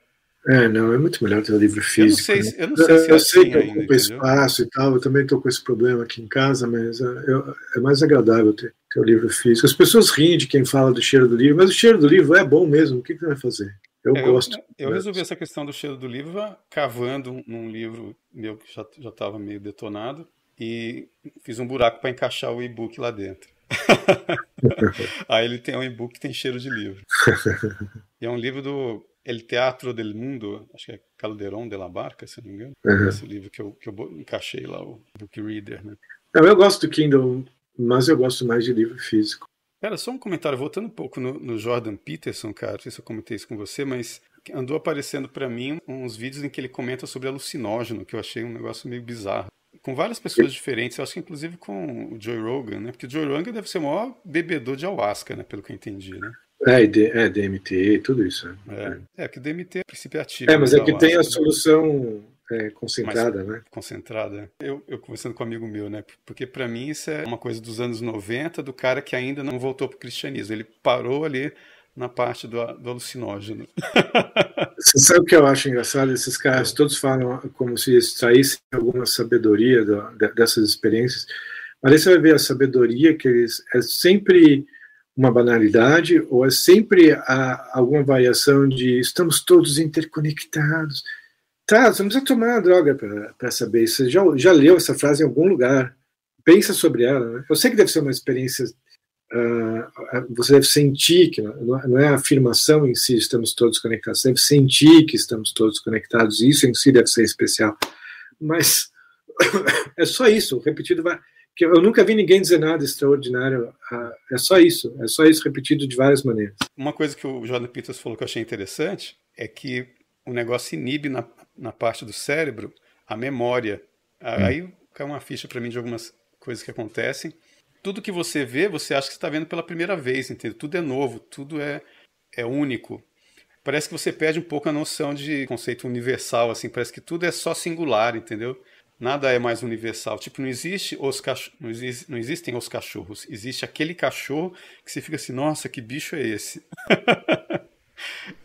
Não, é muito melhor ter o livro físico. Eu não sei se é assim que ainda, ocupa espaço e tal, eu também estou com esse problema aqui em casa, mas é mais agradável ter o livro físico. As pessoas riem de quem fala do cheiro do livro, mas o cheiro do livro é bom mesmo, o que você vai fazer? Eu gosto. Eu resolvi essa questão do cheiro do livro cavando num livro meu que já estava meio detonado e fiz um buraco para encaixar o e-book lá dentro. Aí ele tem um e-book que tem cheiro de livro. E é um livro do El Teatro del Mundo, acho que é Calderón de la Barca, se não me engano. Esse livro que eu encaixei lá, o Book Reader, né? Eu gosto do Kindle, mas eu gosto mais de livro físico. Cara, só um comentário, voltando um pouco no Jordan Peterson, cara, não sei se eu comentei isso com você, mas andou aparecendo para mim uns vídeos em que ele comenta sobre alucinógeno, que eu achei um negócio meio bizarro. Com várias pessoas diferentes, eu acho que inclusive com o Joe Rogan, né? Porque o Joe Rogan deve ser o maior bebedor de ayahuasca, né? Pelo que eu entendi, né? DMT, tudo isso. Que o DMT é o princípio ativo. Mas é que tem a solução concentrada, né? Concentrada. Eu conversando com um amigo meu, né? Porque para mim isso é uma coisa dos anos 90, do cara que ainda não voltou pro cristianismo. Ele parou ali na parte do alucinógeno. Você sabe o que eu acho engraçado? Esses caras todos falam como se extraíssem alguma sabedoria dessas experiências, mas aí você vai ver a sabedoria que eles... É sempre uma banalidade ou é sempre alguma variação de estamos todos interconectados. Tá, você não precisa tomar a droga para saber isso. Você já leu essa frase em algum lugar. Pensa sobre ela. Né? Eu sei que deve ser uma experiência... você deve sentir que não é a afirmação em si estamos todos conectados, você deve sentir que estamos todos conectados, isso em si deve ser especial, mas é só isso, repetido, que eu nunca vi ninguém dizer nada extraordinário, é só isso repetido de várias maneiras. Uma coisa que o Jordan Peterson falou que eu achei interessante é que o negócio inibe na parte do cérebro a memória, aí cai uma ficha para mim de algumas coisas que acontecem. Tudo que você vê, você acha que está vendo pela primeira vez, entendeu? Tudo é novo, tudo é único. Parece que você perde um pouco a noção de conceito universal, assim, parece que tudo é só singular, entendeu? Nada é mais universal. Tipo, não existem os cachorros, existe aquele cachorro que você fica assim, nossa, que bicho é esse?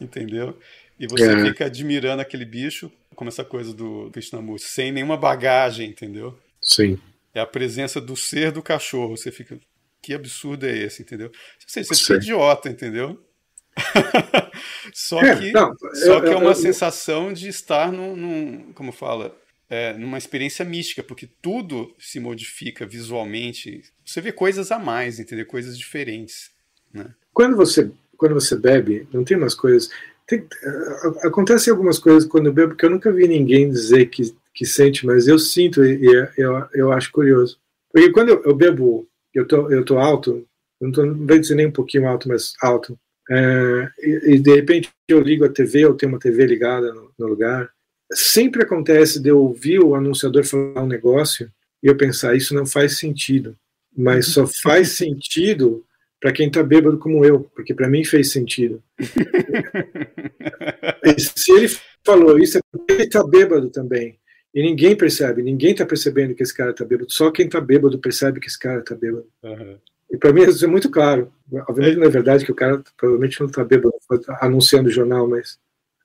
Entendeu? E você fica admirando aquele bicho, como essa coisa do Krishnamurti, sem nenhuma bagagem, entendeu? Sim. É a presença do ser do cachorro. Você fica, que absurdo é esse, entendeu? Você fica idiota, entendeu? Só que é uma sensação de estar como fala, numa experiência mística, porque tudo se modifica visualmente. Você vê coisas a mais, entendeu? Coisas diferentes, né? Quando você bebe, não tem umas coisas... acontecem algumas coisas quando eu bebo que eu nunca vi ninguém dizer que sente, mas eu sinto e eu acho curioso. Porque quando eu bebo, eu tô alto, não vou dizer nem um pouquinho alto, mas alto, e de repente eu ligo a TV, eu tenho uma TV ligada no lugar, sempre acontece de eu ouvir o anunciador falar um negócio e eu pensar, isso não faz sentido, mas só faz sentido para quem está bêbado como eu, porque para mim fez sentido. E se ele falou isso, é porque ele está bêbado também. E ninguém percebe, ninguém está percebendo que esse cara está bêbado, só quem está bêbado percebe que esse cara está bêbado. Uhum. E para mim isso é muito claro. Obviamente não é verdade que o cara provavelmente não está bêbado anunciando o jornal, mas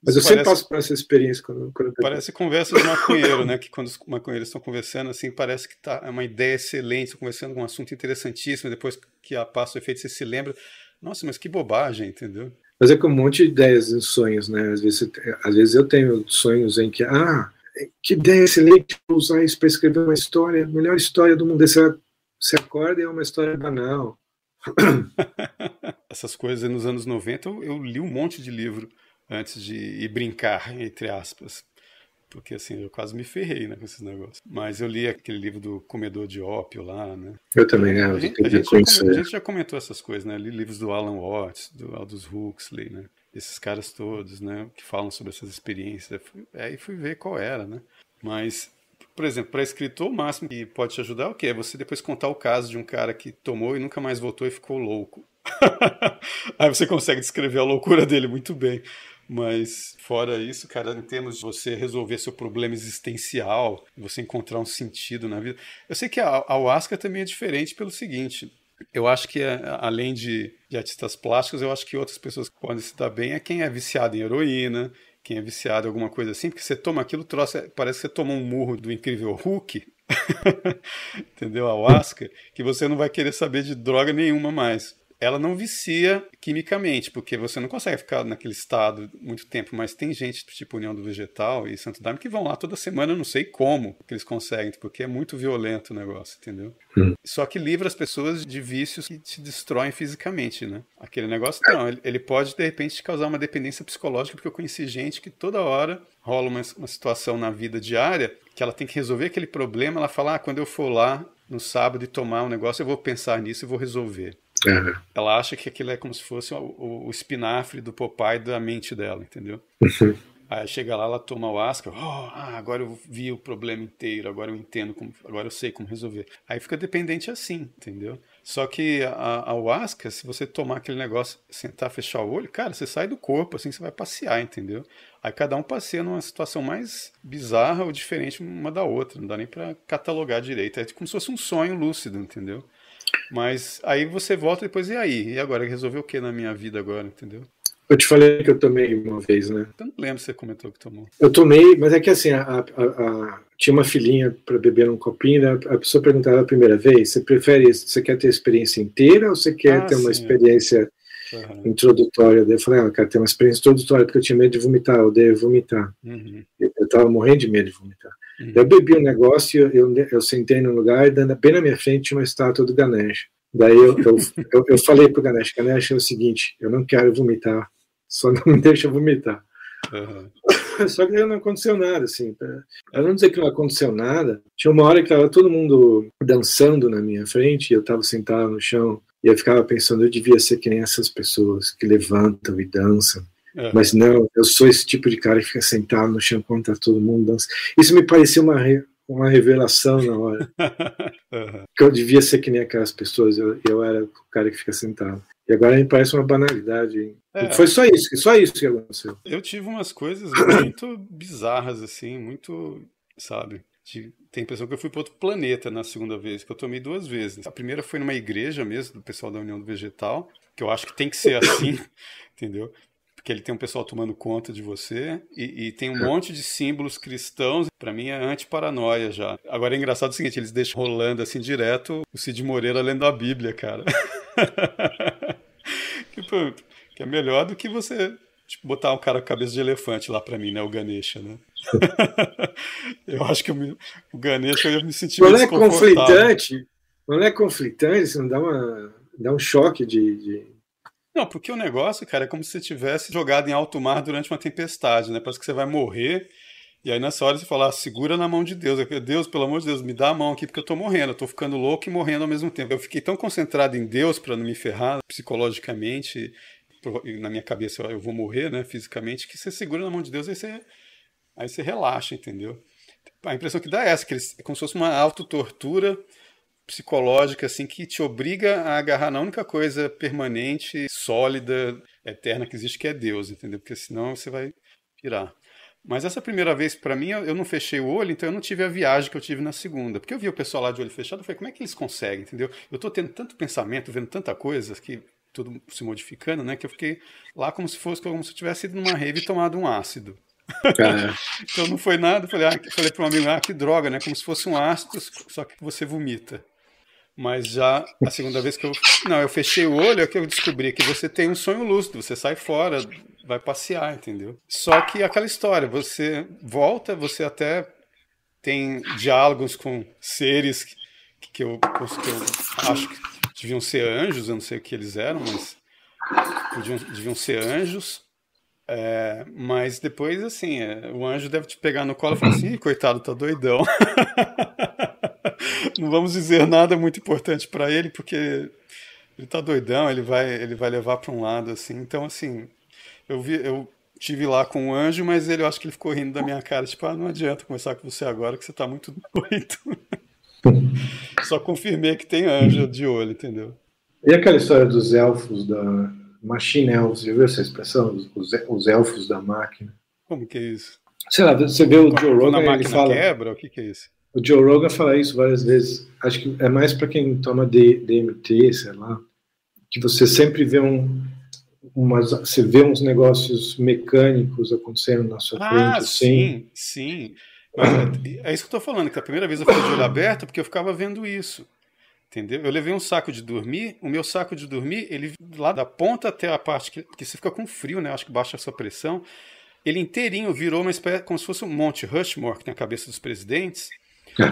eu sempre passo por essa experiência. Quando parece conversa de maconheiro, né? Que quando os maconheiros estão conversando, assim, parece que é uma ideia excelente, estão conversando com um assunto interessantíssimo, depois que passa o efeito, você se lembra, nossa, mas que bobagem, entendeu? Mas é com um monte de ideias em sonhos, né? Às vezes eu tenho sonhos em que, que ideia excelente usar isso para escrever uma história, a melhor história do mundo. Você acorda e é uma história banal. Essas coisas nos anos 90, eu li um monte de livro antes de ir brincar, entre aspas. Porque assim, eu quase me ferrei, né, com esses negócios. Mas eu li aquele livro do Comedor de Ópio lá, né? Eu também, né? A gente já comentou essas coisas, né? Li livros do Alan Watts, do Aldous Huxley, né? Esses caras todos, né? Que falam sobre essas experiências. Aí fui ver qual era, né? Mas, por exemplo, para escritor, o máximo que pode te ajudar é o quê? É você depois contar o caso de um cara que tomou e nunca mais voltou e ficou louco. Aí você consegue descrever a loucura dele muito bem. Mas fora isso, cara, em termos de você resolver seu problema existencial, você encontrar um sentido na vida. Eu sei que a ayahuasca também é diferente pelo seguinte. Eu acho que, além de artistas plásticos, eu acho que outras pessoas que podem se dar bem é quem é viciado em heroína, quem é viciado em alguma coisa assim, porque você toma aquilo, parece que você toma um murro do Incrível Hulk, entendeu? A ayahuasca, que você não vai querer saber de droga nenhuma mais. Ela não vicia quimicamente, porque você não consegue ficar naquele estado muito tempo, mas tem gente tipo União do Vegetal e Santo Daime que vão lá toda semana, eu não sei como que eles conseguem, porque é muito violento o negócio, entendeu? Só que livra as pessoas de vícios que te destroem fisicamente, né? Aquele negócio não, ele pode de repente te causar uma dependência psicológica, porque eu conheci gente que toda hora rola uma situação na vida diária que ela tem que resolver aquele problema, ela fala, quando eu for lá no sábado e tomar um negócio, eu vou pensar nisso e vou resolver. Uhum. Ela acha que aquilo é como se fosse o espinafre do Popeye da mente dela, entendeu? Uhum. Aí chega lá, ela toma o ayahuasca, agora eu vi o problema inteiro, agora eu entendo, agora eu sei como resolver. Aí fica dependente assim, entendeu? Só que a ayahuasca, se você tomar aquele negócio, sentar, fechar o olho, cara, você sai do corpo, assim, você vai passear, entendeu? Aí cada um passeia numa situação mais bizarra ou diferente uma da outra, não dá nem pra catalogar direito. É como se fosse um sonho lúcido, entendeu? Mas aí você volta depois, e aí? E agora? Resolveu o que na minha vida agora, entendeu? Eu te falei que eu tomei uma vez, né? Eu não lembro se você comentou que tomou. Eu tomei, mas é que assim, tinha uma filhinha para beber num copinho, né? A pessoa perguntava a primeira vez, você quer ter a experiência inteira ou você quer ter uma experiência introdutória? Daí eu falei, eu quero ter uma experiência introdutória porque eu tinha medo de vomitar, eu odeio vomitar. Uhum. Eu estava morrendo de medo de vomitar. Uhum. Eu bebi um negócio, eu sentei num lugar, bem na minha frente tinha uma estátua do Ganesh. Daí eu falei pro Ganesh, é o seguinte, eu não quero vomitar, só não me deixa vomitar. Uhum. Só que não aconteceu nada, assim. Pra não dizer que não aconteceu nada, tinha uma hora que estava todo mundo dançando na minha frente, e eu estava sentado no chão, e eu ficava pensando, eu devia ser que nem essas pessoas que levantam e dançam. Uhum. Mas não, eu sou esse tipo de cara que fica sentado no chão quando tá todo mundo dançando. Isso me pareceu uma revelação na hora. Uhum. Que eu devia ser que nem aquelas pessoas, eu era o cara que fica sentado. E agora me parece uma banalidade. Foi só isso que aconteceu. Eu tive umas coisas muito bizarras, assim, muito, sabe? Tem a impressão que eu fui para outro planeta na segunda vez, que eu tomei 2 vezes. A primeira foi numa igreja mesmo, do pessoal da União do Vegetal, que eu acho que tem que ser assim, entendeu? Porque ele tem um pessoal tomando conta de você e tem um monte de símbolos cristãos. Pra mim é anti-paranoia já. Agora é engraçado o seguinte, eles deixam rolando assim direto o Cid Moreira lendo a Bíblia, cara. Que é melhor do que você botar um cara com cabeça de elefante lá pra mim, né? O Ganesha, né? Eu acho que o Ganesha eu me senti meio desconfortável. Não é conflitante, você não dá um choque de... Não, porque o negócio, cara, é como se você tivesse jogado em alto mar durante uma tempestade, né? Parece que você vai morrer, e aí nessa hora você fala, segura na mão de Deus. Deus, pelo amor de Deus, me dá a mão aqui, porque eu tô morrendo, eu tô ficando louco e morrendo ao mesmo tempo. Eu fiquei tão concentrado em Deus pra não me ferrar psicologicamente, na minha cabeça eu vou morrer, né, fisicamente, que você segura na mão de Deus, aí você relaxa, entendeu? A impressão que dá é essa, que é como se fosse uma autotortura psicológica, assim, que te obriga a agarrar na única coisa permanente, sólida, eterna que existe, que é Deus, entendeu? Porque senão você vai pirar. Mas essa primeira vez, pra mim, eu não fechei o olho, então eu não tive a viagem que eu tive na segunda. Porque eu vi o pessoal lá de olho fechado, eu falei, como é que eles conseguem, entendeu? Eu tô tendo tanto pensamento, vendo tanta coisa, que tudo se modificando, né? Que eu fiquei lá como se eu tivesse ido numa rave e tomado um ácido. Então não foi nada. Falei para um amigo, que droga, né? Como se fosse um ácido, só que você vomita. Mas já a segunda vez que eu fechei o olho, é que eu descobri que você tem um sonho lúcido, você sai fora, vai passear, entendeu? Só que aquela história, você volta, você até tem diálogos com seres que eu acho que deviam ser anjos, eu não sei o que eles eram, mas deviam ser anjos. Mas depois, assim, o anjo deve te pegar no colo e falar assim, coitado, tá doidão. Não vamos dizer nada muito importante para ele, porque ele tá doidão, ele vai levar para um lado, assim. Então, assim, eu tive lá com o anjo, mas eu acho que ele ficou rindo da minha cara, tipo, não adianta conversar com você agora, que você tá muito doido. Só confirmei que tem anjo de olho, entendeu? E aquela história dos elfos da Machine Elves, já viu essa expressão? Os elfos da máquina. Como que é isso? Sei lá, você vê o Joe Rogan, a máquina ele fala... quebra, o que é isso? O Joe Rogan fala isso várias vezes. Acho que é mais para quem toma DMT, sei lá, que você sempre vê você vê uns negócios mecânicos acontecendo na sua frente. Assim. Sim. Mas é isso que eu tô falando, que a primeira vez eu fiquei de olho aberto porque eu ficava vendo isso. Entendeu? Eu levei um saco de dormir, o meu saco de dormir, ele lá da ponta até a parte que você fica com frio, né? Acho que baixa a sua pressão. Ele inteirinho virou uma espécie, como se fosse um Monte Rushmore, que tem a cabeça dos presidentes.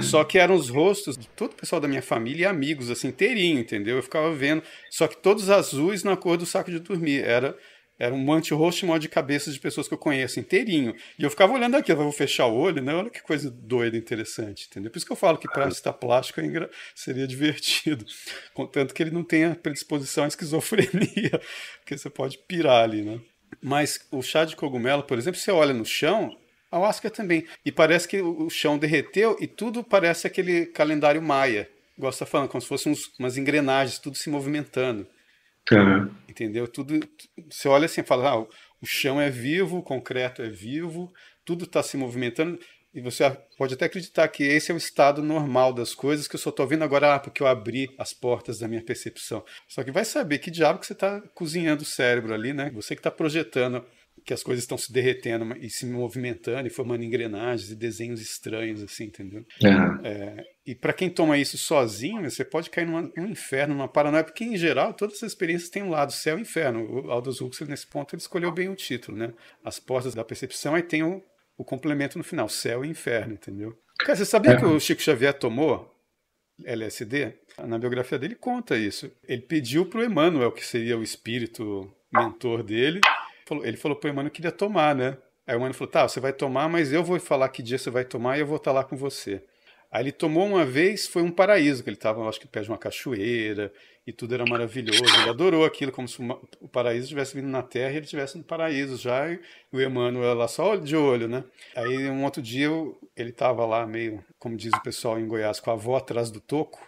Só que eram os rostos de todo o pessoal da minha família e amigos, assim, inteirinho, entendeu? Eu ficava vendo, só que todos azuis na cor do saco de dormir. Era um Monte Rushmore de cabeças de pessoas que eu conheço, inteirinho. E eu ficava olhando aquilo, eu vou fechar o olho, né? Olha que coisa doida, interessante, entendeu? Por isso que eu falo que para artista plástico seria divertido. Contanto que ele não tenha predisposição à esquizofrenia, porque você pode pirar ali, né? Mas o chá de cogumelo, por exemplo, você olha no chão, a ayahuasca também. E parece que o chão derreteu e tudo parece aquele calendário maia. Gosta falando, como se fossem umas engrenagens, tudo se movimentando. Entendeu? Tudo. Você olha assim e fala, o chão é vivo, o concreto é vivo, tudo está se movimentando. E você pode até acreditar que esse é o estado normal das coisas, que eu só estou vendo agora porque eu abri as portas da minha percepção. Só que vai saber que diabo que você está cozinhando o cérebro ali, né? Você que está projetando que as coisas estão se derretendo e se movimentando e formando engrenagens e desenhos estranhos, assim, entendeu? E para quem toma isso sozinho, você pode cair num inferno, numa paranoia, porque em geral todas as experiências têm um lado, céu e inferno. O Aldous Huxley, nesse ponto, ele escolheu bem o título, né? As portas da percepção, aí tem o complemento no final, céu e inferno, entendeu? Cara, você sabia que o Chico Xavier tomou LSD? Na biografia dele conta isso. Ele pediu pro Emmanuel, que seria o espírito mentor dele, ele falou pro Emmanuel que queria tomar, né? Aí o Emmanuel falou, tá, você vai tomar, mas eu vou falar que dia você vai tomar e eu vou estar lá com você. Aí ele tomou uma vez, foi um paraíso, que ele estava, acho que perto de uma cachoeira, e tudo era maravilhoso. Ele adorou aquilo, como se o paraíso estivesse vindo na Terra e ele estivesse no paraíso já, e o Emmanuel lá só de olho, né? Aí um outro dia ele estava lá meio, como diz o pessoal em Goiás, com a avó atrás do toco.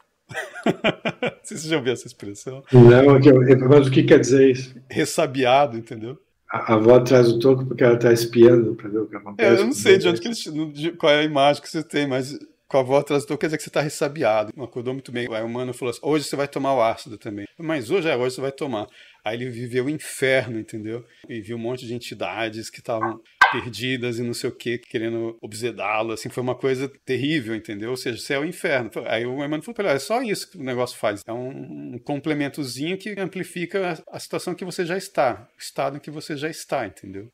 Você já ouviu essa expressão? Não, mas o que quer dizer isso? Ressabiado, entendeu? A avó atrás do toco porque ela está espiando para ver o que acontece. Eu não sei de onde qual é a imagem que você tem, mas com a avó atrás do toco quer dizer que você está ressabiado. Não acordou muito bem. Aí o mano falou assim, hoje você vai tomar o ácido também. Mas hoje você vai tomar. Aí ele viveu o inferno, entendeu? E viu um monte de entidades que estavam perdidas e não sei o que, querendo obsedá-lo, assim, foi uma coisa terrível, entendeu? Ou seja, céu e inferno. Aí o Emmanuel falou para ele, é só isso que o negócio faz. É um complementozinho que amplifica a situação que você já está, o estado em que você já está, entendeu?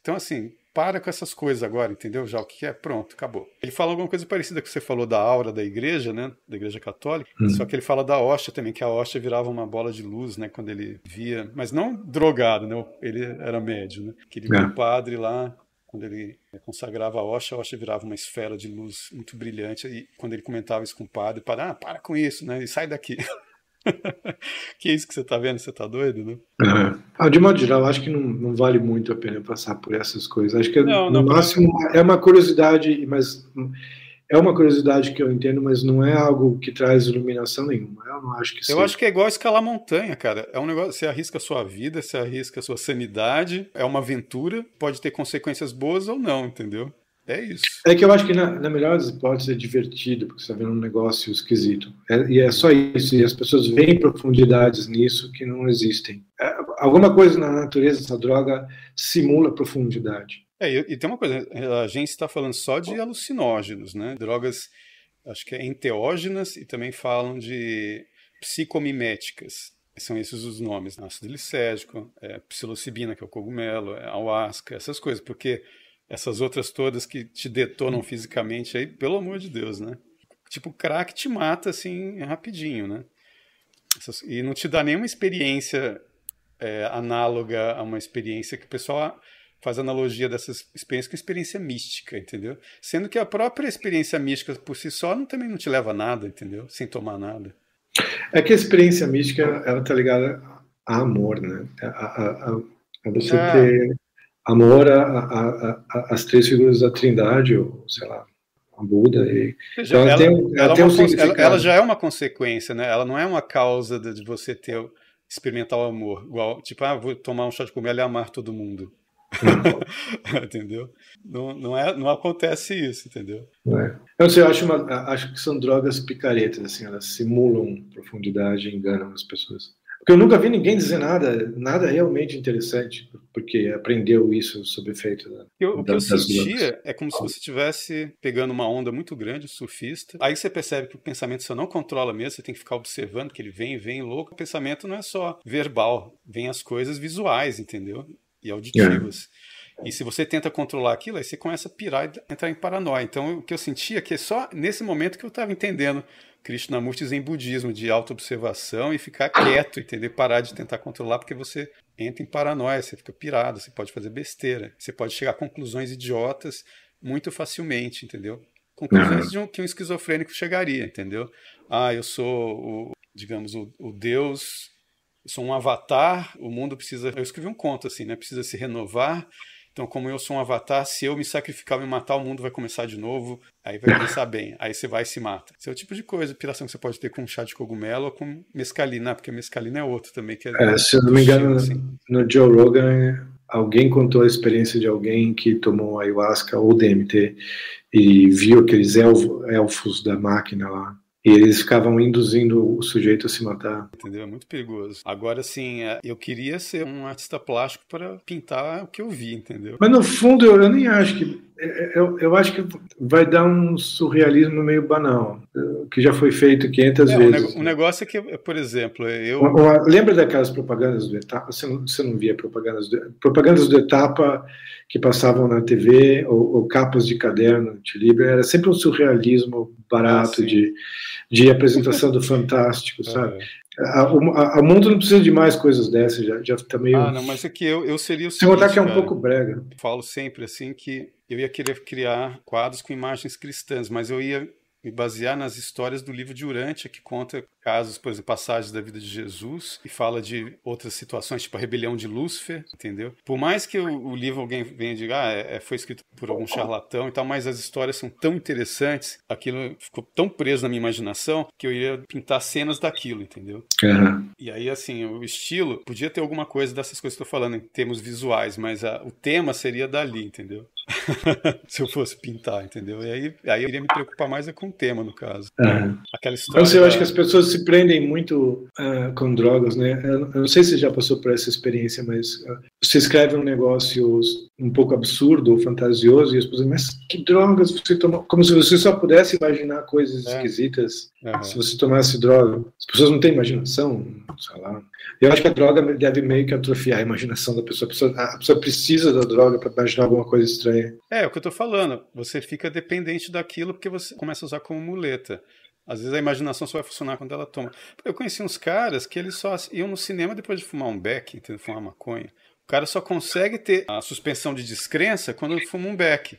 Então assim, para com essas coisas agora, entendeu? Já o que é, pronto, acabou. Ele fala alguma coisa parecida que você falou da aura da igreja, né? Da igreja católica, só que ele fala da hóstia também, que a hóstia virava uma bola de luz, né? Quando ele via, mas não drogado, né? Ele era médio, né? Que ele via o padre lá, quando ele consagrava a hóstia virava uma esfera de luz muito brilhante, e quando ele comentava isso com o padre, para com isso, né? E sai daqui. Que é isso que você tá vendo? Você tá doido, né? De modo geral, acho que não vale muito a pena passar por essas coisas. Acho que no máximo é uma curiosidade, mas é uma curiosidade que eu entendo, mas não é algo que traz iluminação nenhuma. Eu não acho que seja. Eu acho que é igual escalar montanha, cara. É um negócio, você arrisca a sua vida, você arrisca a sua sanidade, é uma aventura, pode ter consequências boas ou não, entendeu? É isso. É que eu acho que na melhor das hipóteses é divertido, porque você está vendo um negócio esquisito. E é só isso. E as pessoas veem profundidades nisso que não existem. Alguma coisa na natureza dessa droga simula profundidade. E tem uma coisa, a gente está falando só de alucinógenos, né? Drogas, acho que é enteógenas, e também falam de psicomiméticas. São esses os nomes, ácido glicérgico, psilocibina, que é o cogumelo, ayahuasca, essas coisas, porque essas outras todas que te detonam fisicamente aí, pelo amor de Deus, né? Tipo, crack te mata, assim, rapidinho, né? E não te dá nenhuma experiência análoga a uma experiência que o pessoal faz analogia dessas experiências com experiência mística, entendeu? Sendo que a própria experiência mística por si só também não te leva a nada, entendeu? Sem tomar nada. É que a experiência mística, ela tá ligada a amor, né? A você ter amor às três figuras da Trindade, ou sei lá, a Buda. Então ela já é uma consequência, né? Ela não é uma causa de você ter experimentar o amor. Igual, tipo, vou tomar um chá de cogumelo e amar todo mundo. Entendeu? Não acontece isso, entendeu? Eu sei, acho que são drogas picaretas, assim, elas simulam profundidade e enganam as pessoas. Porque eu nunca vi ninguém dizer nada realmente interessante, porque aprendeu isso sob efeito o que eu das sentia drogas. é como se você estivesse pegando uma onda muito grande, surfista, aí você percebe que o pensamento você não controla mesmo, você tem que ficar observando que ele vem louco. O pensamento não é só verbal, vem as coisas visuais, entendeu? E auditivas. E se você tenta controlar aquilo, aí você começa a pirar e entrar em paranoia. Então, o que eu sentia é que só nesse momento que eu estava entendendo Krishnamurti em budismo, de autoobservação e ficar quieto, entender? Parar de tentar controlar, porque você entra em paranoia, você fica pirado, você pode fazer besteira, você pode chegar a conclusões idiotas muito facilmente, entendeu? Conclusões que um esquizofrênico chegaria, entendeu? Eu sou, digamos, o Deus, eu sou um avatar, o mundo precisa... Eu escrevi um conto assim, né? Precisa se renovar. Então, como eu sou um avatar, se eu me sacrificar, me matar, o mundo vai começar de novo, aí vai começar bem, aí você vai e se mata. Esse é o tipo de coisa, piração que você pode ter com chá de cogumelo ou com mescalina, porque mescalina é outro também. Que se eu não me engano, no Joe Rogan, alguém contou a experiência de alguém que tomou ayahuasca ou DMT e viu aqueles elfos da máquina lá. E eles ficavam induzindo o sujeito a se matar. Entendeu? É muito perigoso. Agora, assim, eu queria ser um artista plástico para pintar o que eu vi, entendeu? Mas no fundo, eu nem acho que... Eu acho que vai dar um surrealismo meio banal, que já foi feito 500 vezes. O negócio é que, por exemplo, Lembra daquelas propagandas do Etapa? Você não via propagandas do Etapa que passavam na TV, ou capas de caderno de livro, era sempre um surrealismo barato de apresentação do Fantástico, sabe? O mundo não precisa de mais coisas dessas, já tá meio... não, mas é que eu seria o seguinte, sem contar que é um pouco brega. Eu falo sempre assim que eu ia querer criar quadros com imagens cristãs, mas eu ia me basear nas histórias do livro de Urântia, que conta casos, por exemplo, passagens da vida de Jesus, e fala de outras situações, tipo a rebelião de Lúcifer, entendeu? Por mais que o livro alguém venha e diga, foi escrito por algum charlatão e tal, mas as histórias são tão interessantes, aquilo ficou tão preso na minha imaginação, que eu ia pintar cenas daquilo, entendeu? E aí, assim, o estilo podia ter alguma coisa dessas coisas que eu tô falando em termos visuais, mas o tema seria dali, entendeu? Se eu fosse pintar, entendeu? E aí eu iria me preocupar mais com o tema, no caso. Aquela história. Eu acho que as pessoas se prendem muito com drogas, né? Eu não sei se você já passou por essa experiência, mas você escreve um negócio um pouco absurdo ou fantasioso e as pessoas dizem, mas que drogas você tomou? Como se você só pudesse imaginar coisas esquisitas se você tomasse droga. As pessoas não têm imaginação, sei lá. Eu acho que a droga deve meio que atrofiar a imaginação da pessoa. A pessoa precisa da droga para imaginar alguma coisa estranha. É o que eu tô falando. Você fica dependente daquilo porque você começa a usar como muleta. Às vezes a imaginação só vai funcionar quando ela toma. Eu conheci uns caras que eles só iam no cinema depois de fumar um beck, de fumar maconha. O cara só consegue ter a suspensão de descrença quando fuma um beck.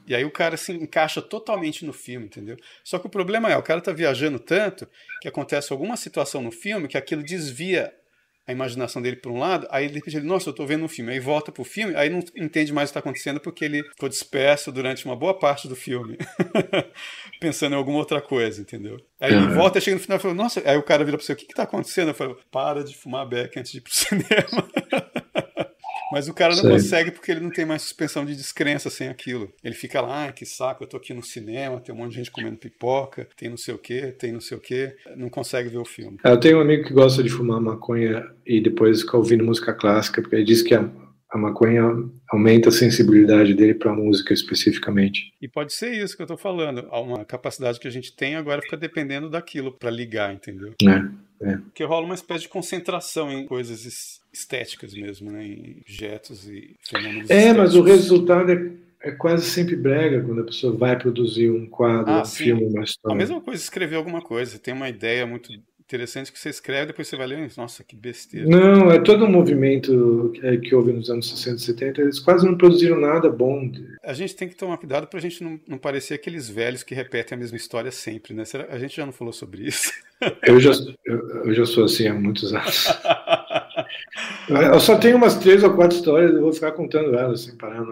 E aí o cara se encaixa totalmente no filme, entendeu? Só que o problema o cara tá viajando tanto que acontece alguma situação no filme que aquilo desvia a imaginação dele por um lado, aí de repente ele, nossa, eu tô vendo um filme, aí volta pro filme, aí não entende mais o que tá acontecendo porque ele ficou disperso durante uma boa parte do filme, pensando em alguma outra coisa, entendeu? Aí ele volta, chega no final e fala, nossa, aí o cara vira pra você, o que tá acontecendo? Eu falo, para de fumar beck antes de ir pro cinema. Mas o cara não consegue porque ele não tem mais suspensão de descrença sem aquilo. Ele fica lá, que saco, eu tô aqui no cinema, tem um monte de gente comendo pipoca, tem não sei o quê, não consegue ver o filme. Eu tenho um amigo que gosta de fumar maconha e depois fica ouvindo música clássica, porque ele diz que a maconha aumenta a sensibilidade dele para a música especificamente. E pode ser isso que eu tô falando. Há uma capacidade que a gente tem agora fica dependendo daquilo para ligar, entendeu? Porque rola uma espécie de concentração em coisas estéticas mesmo, né? Em objetos e fenômenos estéticos. Mas o resultado é quase sempre brega quando a pessoa vai produzir um quadro, um filme, uma história. A mesma coisa escrever alguma coisa. Você tem uma ideia muito interessante que você escreve, depois você vai ler, nossa, que besteira. Não, é todo um movimento que houve nos anos 60 e 70, eles quase não produziram nada bom. A gente tem que tomar cuidado pra gente não parecer aqueles velhos que repetem a mesma história sempre, né? A gente já não falou sobre isso? Eu já sou assim há muitos anos. Eu só tenho umas 3 ou 4 histórias, eu vou ficar contando elas sem parar.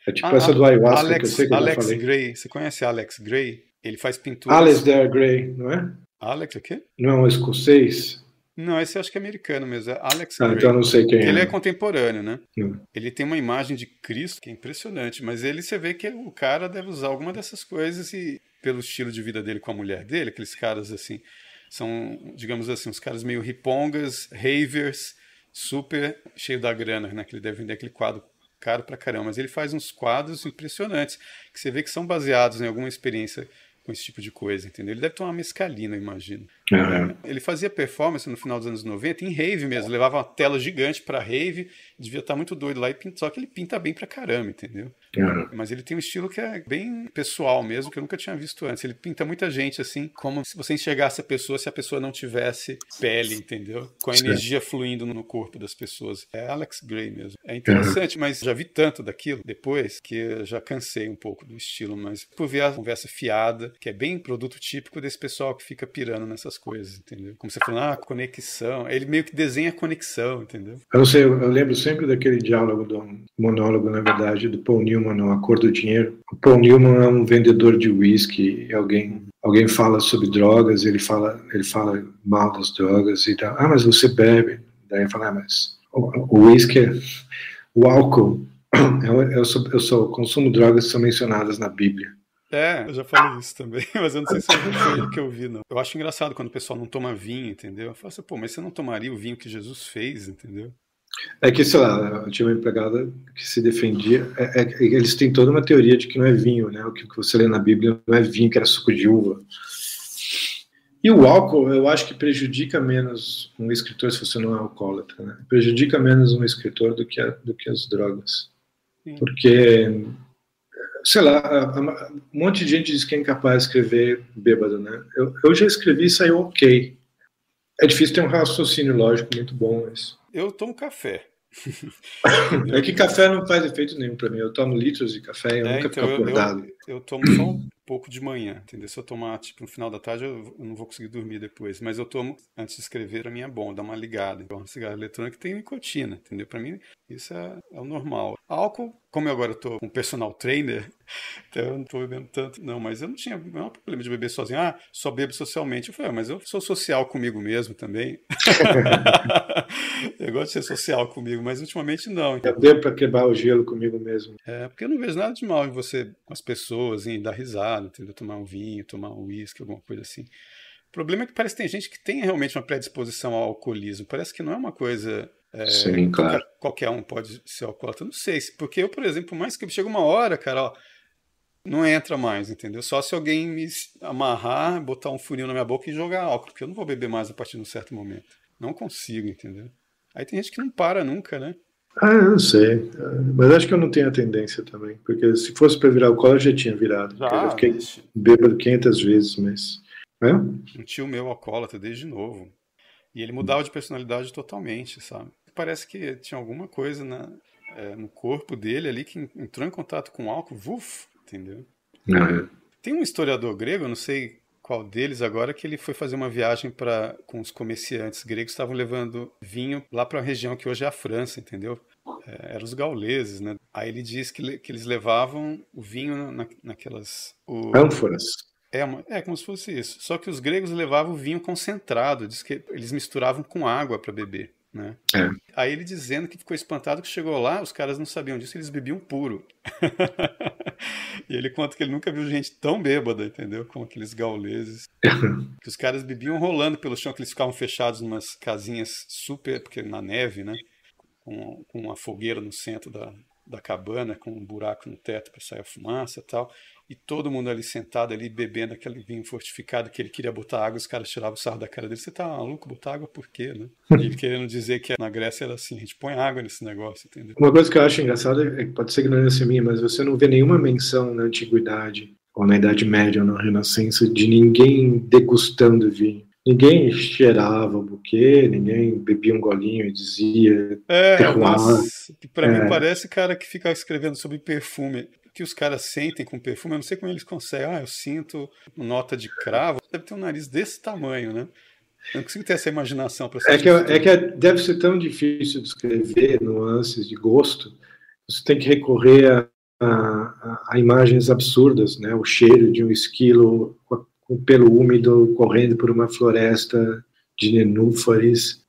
É tipo essa do ayahuasca que eu sei que eu já falei. Gray, você conhece Alex Gray? Ele faz pinturas... Alasdair Gray, não é? Alex o quê? Não é um escocês? Não, esse eu acho que é americano mesmo, é Alex Ah, Gray. então eu não sei quem Ele é. é contemporâneo, né? Hum. Ele tem uma imagem de Cristo que é impressionante, mas ele, você vê que o cara deve usar alguma dessas coisas e pelo estilo de vida dele com a mulher dele, aqueles caras assim, são, digamos assim, uns caras meio ripongas, ravers, super cheio da grana, né? Que ele deve vender aquele quadro caro pra caramba, mas ele faz uns quadros impressionantes, que você vê que são baseados em alguma experiência com esse tipo de coisa, entendeu? Ele deve tomar mescalina, eu imagino. Ele fazia performance no final dos anos 90 em rave mesmo, levava uma tela gigante pra rave, devia estar muito doido lá, só que ele pinta bem pra caramba, entendeu? Mas ele tem um estilo que é bem pessoal mesmo, que eu nunca tinha visto antes. Ele pinta muita gente assim, como se você enxergasse a pessoa se a pessoa não tivesse pele, entendeu? Com a energia fluindo no corpo das pessoas. É Alex Gray mesmo. É interessante, mas já vi tanto daquilo depois que eu já cansei um pouco do estilo, mas por ver a conversa fiada, que é bem produto típico desse pessoal que fica pirando nessas coisas, entendeu? Como você falou, conexão. Ele meio que desenha conexão, entendeu? Eu não sei, eu lembro sempre daquele diálogo, do monólogo, na verdade, do Paul Newman no A Cor do Dinheiro. O Paul Newman é um vendedor de whisky, alguém fala sobre drogas, ele fala mal das drogas e tal. Ah, mas você bebe. Daí ele fala, mas o whisky, o álcool, eu consumo drogas que são mencionadas na Bíblia. Eu já falei isso também, mas eu não sei se foi ele que eu vi, não. Eu acho engraçado quando o pessoal não toma vinho, entendeu? Eu falo assim, pô, mas você não tomaria o vinho que Jesus fez, entendeu? É que, sei lá, eu tinha uma empregada que se defendia, eles têm toda uma teoria de que não é vinho, né? O que você lê na Bíblia não é vinho, que era suco de uva. E o álcool, eu acho que prejudica menos um escritor, se você não é alcoólatra, né? Prejudica menos um escritor do que as drogas. Sim. Porque, sei lá, um monte de gente diz que é incapaz de escrever bêbado, né? Eu já escrevi e saiu ok. É difícil ter um raciocínio lógico muito bom, mas... Eu tomo café. É que café não faz efeito nenhum pra mim. Eu tomo litros de café e eu nunca fico acordado. Eu tomo só um pouco de manhã, entendeu? Se eu tomar, tipo, no final da tarde, eu não vou conseguir dormir depois. Mas eu tomo, antes de escrever, a minha é bom, dá uma ligada. Então, um cigarro eletrônico tem nicotina, entendeu? Pra mim, isso é o normal. Álcool, como eu agora tô com um personal trainer, então eu não tô bebendo tanto, não. Mas eu não tinha nenhum problema de beber sozinho. Só bebo socialmente. Eu falei, mas eu sou social comigo mesmo também. Eu gosto de ser social comigo, mas ultimamente não. Eu bebo pra quebrar o gelo comigo mesmo. Porque eu não vejo nada de mal em você, com as pessoas, em dar risada, entendeu? Tomar um vinho, tomar um uísque, alguma coisa assim. O problema é que parece que tem gente que tem realmente uma predisposição ao alcoolismo. Parece que não é uma coisa... Sim, claro. Qualquer um pode ser alcoólatra. Não sei, porque eu, por exemplo, mais que chega uma hora, cara, não entra mais, entendeu? Só se alguém me amarrar, botar um furinho na minha boca e jogar álcool, porque eu não vou beber mais a partir de um certo momento. Não consigo, entendeu? Aí tem gente que não para nunca, né? Eu não sei. Mas acho que eu não tenho a tendência também. Porque se fosse para virar alcoólatra, eu já tinha virado. Eu fiquei bêbado 500 vezes, mas... Um tio meu alcoólatra desde novo. E ele mudava de personalidade totalmente, sabe? Parece que tinha alguma coisa no corpo dele ali que entrou em contato com o álcool, entendeu? Tem um historiador grego, eu não sei qual deles agora, que ele foi fazer uma viagem com os comerciantes gregos que estavam levando vinho lá para a região que hoje é a França, entendeu? Eram os gauleses, né? Aí ele diz que eles levavam o vinho naquelas... ânforas. Como se fosse isso. Só que os gregos levavam o vinho concentrado, diz que eles misturavam com água para beber, né? Aí ele dizendo que ficou espantado que chegou lá, os caras não sabiam disso, eles bebiam puro. E ele conta que ele nunca viu gente tão bêbada, entendeu? Como aqueles gauleses. Que os caras bebiam rolando pelo chão, que eles ficavam fechados em umas casinhas super... Porque na neve, né? Com uma fogueira no centro da cabana, com um buraco no teto para sair a fumaça e tal. E todo mundo ali sentado, ali bebendo aquele vinho fortificado que ele queria botar água, os caras tiravam o sarro da cara dele. Você tá maluco? Botar água por quê, né? E ele querendo dizer que na Grécia era assim, a gente põe água nesse negócio, entendeu? Uma coisa que eu acho engraçada, pode ser ignorância minha, mas você não vê nenhuma menção na Antiguidade, ou na Idade Média, ou na Renascença, de ninguém degustando vinho. Ninguém cheirava o buquê, ninguém bebia um golinho e dizia... Que pra mim parece cara que fica escrevendo sobre perfume. Que os caras sentem com perfume, eu não sei como eles conseguem. Eu sinto nota de cravo. Deve ter um nariz desse tamanho, né? Eu não consigo ter essa imaginação para deve ser tão difícil de escrever nuances de gosto. Você tem que recorrer a imagens absurdas, né? O cheiro de um esquilo com pelo úmido correndo por uma floresta de nenúfares,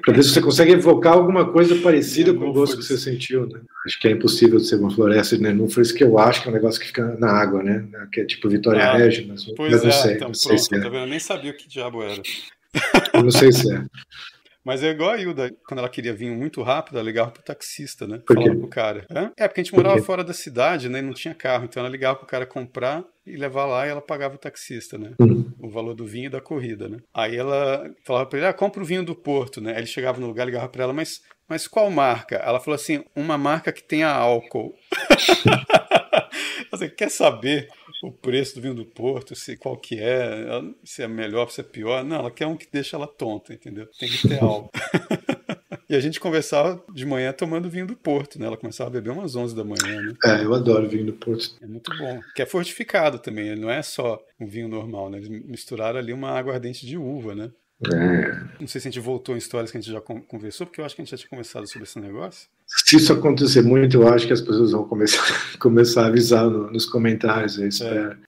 para ver se você consegue evocar alguma coisa parecida com o gosto que você sentiu, né? Acho que é impossível ser uma floresta de nenúfares, que eu acho que é um negócio que fica na água, né? Que é tipo Vitória Regia, mas não sei. Então, não sei pronto, se é. tá vendo? Eu nem sabia o que diabo era. Eu não sei se é. Mas é igual a Hilda, quando ela queria vinho muito rápido, ela ligava pro taxista, né? Por quê? Falava pro cara. Porque a gente morava fora da cidade, né? E não tinha carro, então ela ligava pro cara comprar e levar lá e ela pagava o taxista, né? O valor do vinho e da corrida, né? Aí ela falava pra ele, compra o vinho do Porto, né? Aí ele chegava no lugar, ligava pra ela, mas qual marca? Ela falou assim, uma marca que tenha álcool. Você quer saber o preço do vinho do Porto, qual que é, se é melhor, se é pior? Não, ela quer um que deixa ela tonta, entendeu? Tem que ter álcool. E a gente conversava de manhã tomando vinho do Porto, né? Ela começava a beber umas 11 da manhã, né? Eu adoro vinho do Porto. É muito bom. Que é fortificado também, ele não é só um vinho normal, né? Eles misturaram ali uma aguardente de uva, né? Não sei se a gente voltou em histórias que a gente já conversou, porque eu acho que a gente já tinha conversado sobre esse negócio. Se isso acontecer muito, eu acho que as pessoas vão começar a avisar nos comentários, eu espero.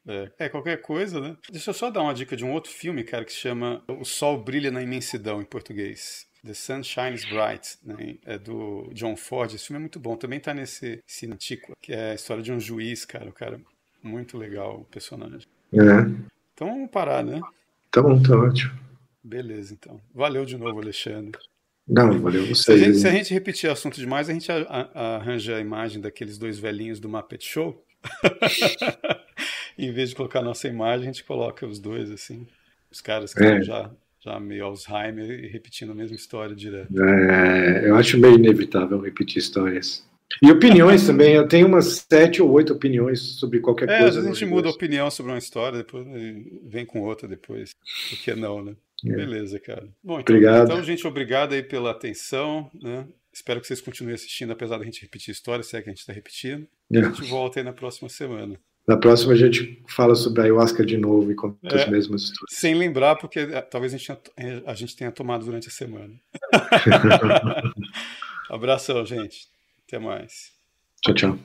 Qualquer coisa, né? Deixa eu só dar uma dica de um outro filme, cara, que se chama O Sol Brilha na Imensidão, em português. The Sun Shines Bright, né? É do John Ford. Esse filme é muito bom. Também tá nesse Antíqua, que é a história de um juiz, cara. O cara muito legal, o personagem. Então vamos parar, né? Tá bom, tá ótimo. Beleza, então. Valeu de novo, Alexandre. Não, valeu você. Se a gente repetir assunto demais, a gente arranja a imagem daqueles dois velhinhos do Muppet Show. Em vez de colocar a nossa imagem, a gente coloca os dois, assim. Os caras que estão já meio Alzheimer e repetindo a mesma história direto. Eu acho meio inevitável repetir histórias. E opiniões também. Eu tenho umas 7 ou 8 opiniões sobre qualquer coisa. Às vezes a gente muda a opinião sobre uma história, depois vem com outra depois. Por que não, né? Beleza, cara. Bom, então, gente, obrigado aí pela atenção, né? Espero que vocês continuem assistindo, apesar da gente repetir histórias, se é que a gente está repetindo. E a gente volta aí na próxima semana. Na próxima a gente fala sobre a ayahuasca de novo e conta as mesmas histórias. Sem lembrar, porque talvez a gente tenha tomado durante a semana. Abração, gente. Até mais. Tchau, tchau.